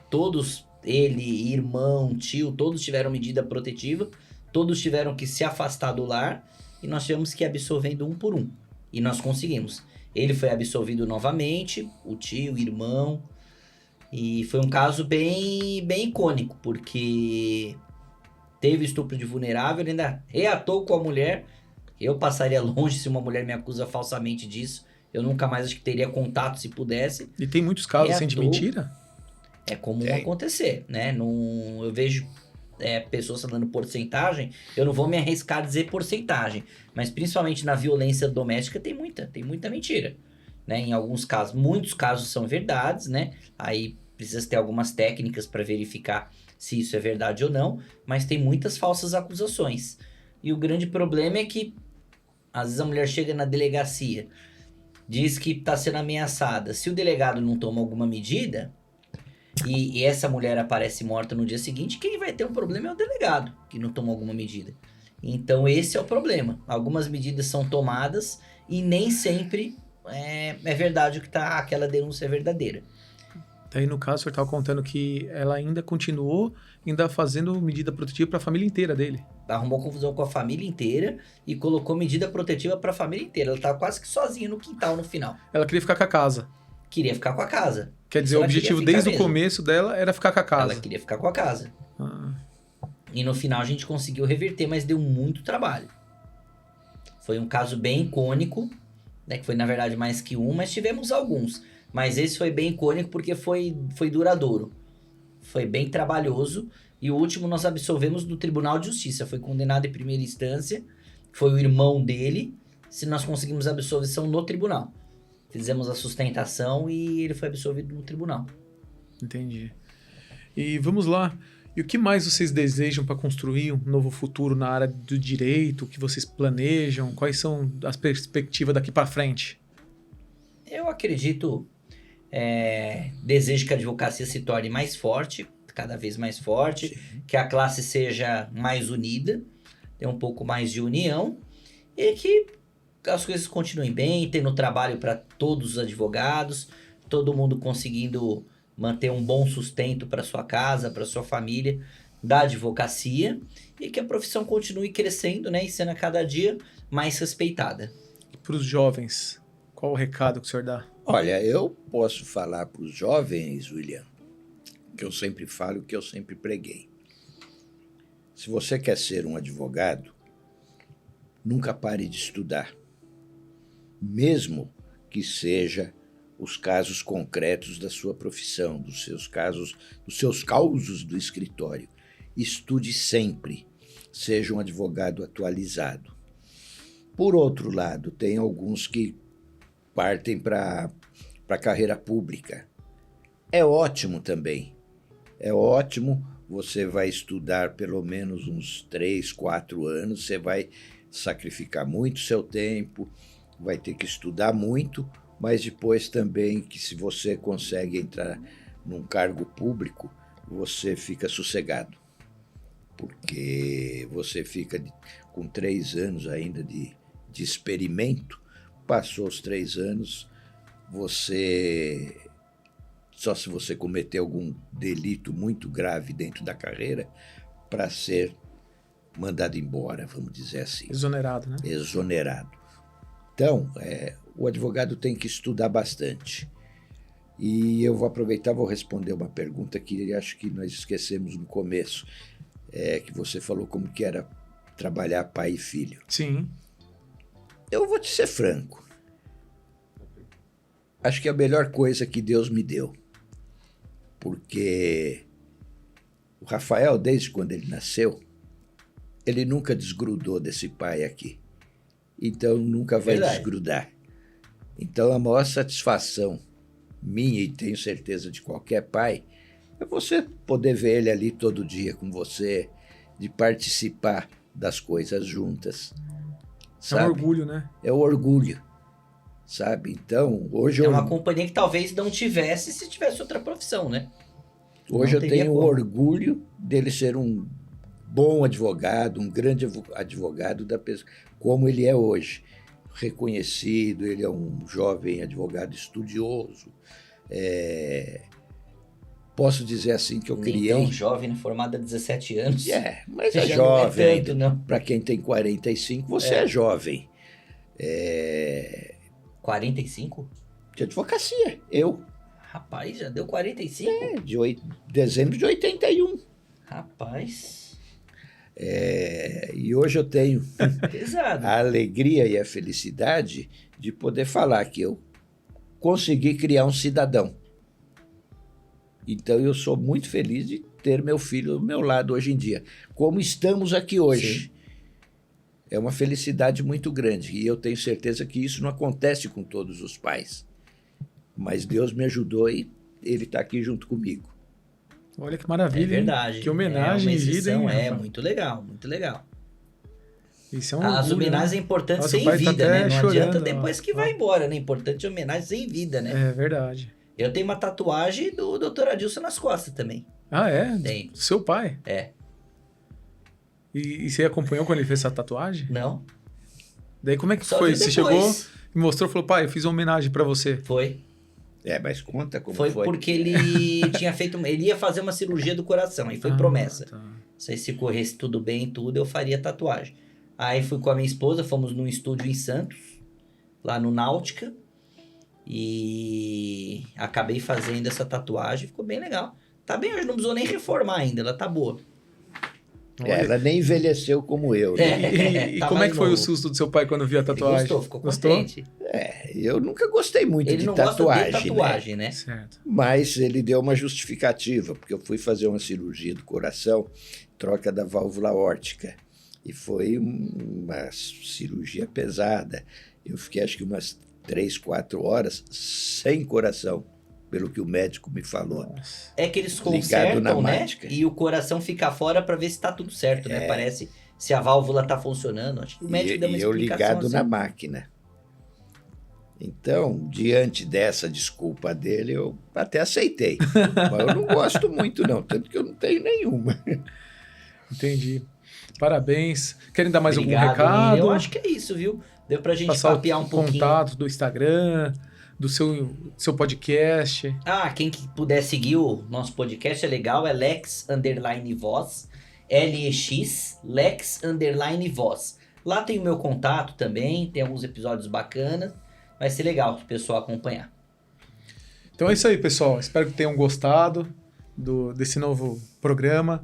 Todos, ele, irmão, tio, todos tiveram medida protetiva. Todos tiveram que se afastar do lar. E nós tivemos que ir absolvendo um por um. E nós conseguimos. Ele foi absolvido novamente, o tio, o irmão. E foi um caso bem icônico, porque teve estupro de vulnerável, ele ainda reatou com a mulher. Eu passaria longe se uma mulher me acusa falsamente disso. Eu nunca mais acho que teria contato se pudesse. E tem muitos casos assim de mentira? É comum acontecer, né? Eu vejo pessoas falando porcentagem, eu não vou me arriscar a dizer porcentagem, mas principalmente na violência doméstica tem muita mentira, né? Em alguns casos, muitos casos são verdades, né? Aí precisa ter algumas técnicas para verificar se isso é verdade ou não, mas tem muitas falsas acusações. E o grande problema é que às vezes a mulher chega na delegacia, diz que está sendo ameaçada. Se o delegado não toma alguma medida e essa mulher aparece morta no dia seguinte, quem vai ter um problema é o delegado, que não tomou alguma medida. Então esse é o problema. Algumas medidas são tomadas e nem sempre é verdade que aquela denúncia é verdadeira. Daí, no caso, o senhor estava contando que ela ainda continuou fazendo medida protetiva para a família inteira dele. Arrumou confusão com a família inteira e colocou medida protetiva para a família inteira. Ela estava quase que sozinha no quintal no final. Ela queria ficar com a casa. Queria ficar com a casa. Quer dizer, o objetivo desde o começo dela era ficar com a casa. Ela queria ficar com a casa. E no final a gente conseguiu reverter, mas deu muito trabalho. Foi um caso bem icônico, né, que foi na verdade mais que um, mas tivemos alguns. Mas esse foi bem icônico porque foi duradouro. Foi bem trabalhoso. E o último nós absolvemos do Tribunal de Justiça. Foi condenado em primeira instância. Foi o irmão dele. Se nós conseguimos a absolvição no tribunal. Fizemos a sustentação e ele foi absolvido no tribunal. Entendi. E vamos lá. E o que mais vocês desejam para construir um novo futuro na área do direito? O que vocês planejam? Quais são as perspectivas daqui para frente? Eu acredito... desejo que a advocacia se torne mais forte, cada vez mais forte. Sim. Que a classe seja mais unida, tenha um pouco mais de união e que as coisas continuem bem, tendo trabalho para todos os advogados, todo mundo conseguindo manter um bom sustento para sua casa, para sua família, da advocacia, e que a profissão continue crescendo, né, e sendo a cada dia mais respeitada. Para os jovens, qual o recado que o senhor dá? Olha, eu posso falar para os jovens, William, que eu sempre falo, que eu sempre preguei. Se você quer ser um advogado, nunca pare de estudar. Mesmo que seja os casos concretos da sua profissão, dos seus casos, dos seus causos do escritório. Estude sempre, seja um advogado atualizado. Por outro lado, tem alguns que partem para a carreira pública. É ótimo também. É ótimo, você vai estudar pelo menos uns 3, 4 anos, você vai sacrificar muito seu tempo, vai ter que estudar muito, mas depois também que se você consegue entrar num cargo público, você fica sossegado. Porque você fica com 3 anos ainda de experimento, passou os 3 anos, só se você cometer algum delito muito grave dentro da carreira, para ser mandado embora, vamos dizer assim. Exonerado, né? Exonerado. Então, o advogado tem que estudar bastante. E eu vou aproveitar, vou responder uma pergunta que acho que nós esquecemos no começo, que você falou como que era trabalhar pai e filho. Sim. Eu vou te ser franco. Acho que é a melhor coisa que Deus me deu. Porque o Rafael, desde quando ele nasceu, ele nunca desgrudou desse pai aqui. Então, nunca vai desgrudar. Então, a maior satisfação minha, e tenho certeza de qualquer pai, É você poder ver ele ali todo dia com você, de participar das coisas juntas. É um orgulho, né? É o orgulho, sabe? Então, hoje É uma companhia que talvez não tivesse se tivesse outra profissão, né? hoje Não eu teria tenho como. orgulho dele ser um bom advogado, um grande advogado da pessoa, como ele é hoje. Reconhecido, ele é um jovem advogado estudioso. Posso dizer assim que eu Nem criei... tão jovem, né? Formada há 17 anos. mas Já é não jovem é tanto, ainda. não. Para quem tem 45, você é jovem. 45? De advocacia, eu. Rapaz, já deu 45? Dezembro de 81. Rapaz, E hoje eu tenho pesado. a alegria e a felicidade de poder falar que eu consegui criar um cidadão. Então eu sou muito feliz de ter meu filho ao meu lado hoje em dia. Como estamos aqui hoje. Sim. É uma felicidade muito grande. E eu tenho certeza que isso não acontece com todos os pais. Mas Deus me ajudou e ele está aqui junto comigo. Olha que maravilha, É verdade. hein? Que homenagem uma em vida, exceção, hein? Rafa? muito legal, muito legal. Isso é um As orgulho, homenagens né? é importante Nossa, ser o em pai tá vida, até né? Não chorando, adianta ó. depois que vai embora, né? Importante é homenagem ser em vida, né? É verdade. Eu tenho uma tatuagem do Dr. Adilson nas costas também. Ah, é? Tem. Seu pai? É. E você acompanhou quando ele fez essa tatuagem? Não? Daí como é que Só foi? vi Você depois. chegou e mostrou, falou, pai, eu fiz uma homenagem pra você. Foi. Mas conta como Foi foi. porque ele tinha feito... Ele ia fazer uma cirurgia do coração, aí foi promessa. Tá. Se corresse tudo bem e tudo, eu faria tatuagem. Aí fui com a minha esposa, fomos num estúdio em Santos, lá no Náutica, e acabei fazendo essa tatuagem, ficou bem legal. Tá bem, hoje não precisou nem reformar ainda, ela tá boa. Ela nem envelheceu como eu. Né? E Tá como é mais que foi o novo. susto do seu pai quando viu a Ele tatuagem? gostou, ficou contente. Eu nunca gostei muito Ele de não tatuagem. gosta de tatuagem, né? Certo. Mas ele deu uma justificativa, porque eu fui fazer uma cirurgia do coração, troca da válvula órtica. E foi uma cirurgia pesada. Eu fiquei acho que umas 3, 4 horas sem coração, pelo que o médico me falou. Nossa. É que eles Ligado na consertam, né? mágica. E o coração fica fora pra ver se tá tudo certo, né? Parece se a válvula tá funcionando. Acho que o médico deu uma E eu explicação ligado assim. na máquina. Então, diante dessa desculpa dele, eu até aceitei. Mas eu não gosto muito, não. Tanto que eu não tenho nenhuma. Entendi. Parabéns. Querem dar mais Obrigado, algum recado? Eu acho que é isso, viu? Deu pra gente Passar papear o um pouquinho. contato do Instagram, do seu podcast. Quem que puder seguir o nosso podcast é legal, é Lex_Voz, LEX, Lex_Voz. Lá tem o meu contato também, tem alguns episódios bacanas, vai ser legal o pessoal acompanhar. Então é isso aí, pessoal. Espero que tenham gostado desse novo programa,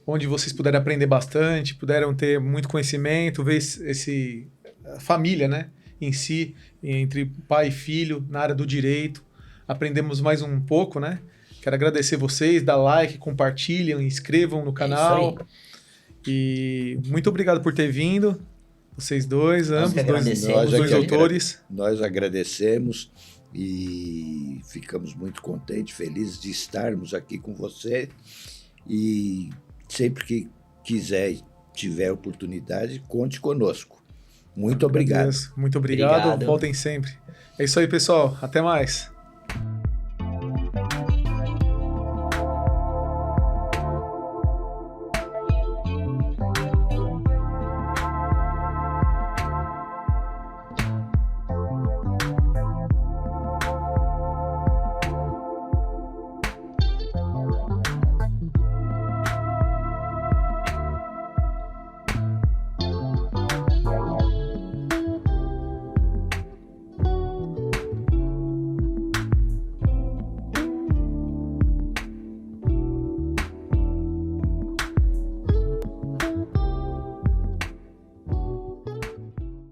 onde vocês puderam aprender bastante, puderam ter muito conhecimento, ver a família, né, em si, entre pai e filho, na área do direito. Aprendemos mais um pouco, né? Quero agradecer vocês, dá like, compartilhem, inscrevam no canal. isso aí. E muito obrigado por ter vindo, vocês dois, Nós ambos, que agradecemos, os dois Nós é que doutores. Nós agradecemos e ficamos muito contentes, felizes de estarmos aqui com você. E sempre que quiser e tiver oportunidade, conte conosco. Muito obrigado. Muito obrigado. Obrigado. Voltem sempre. É isso aí, pessoal. Até mais.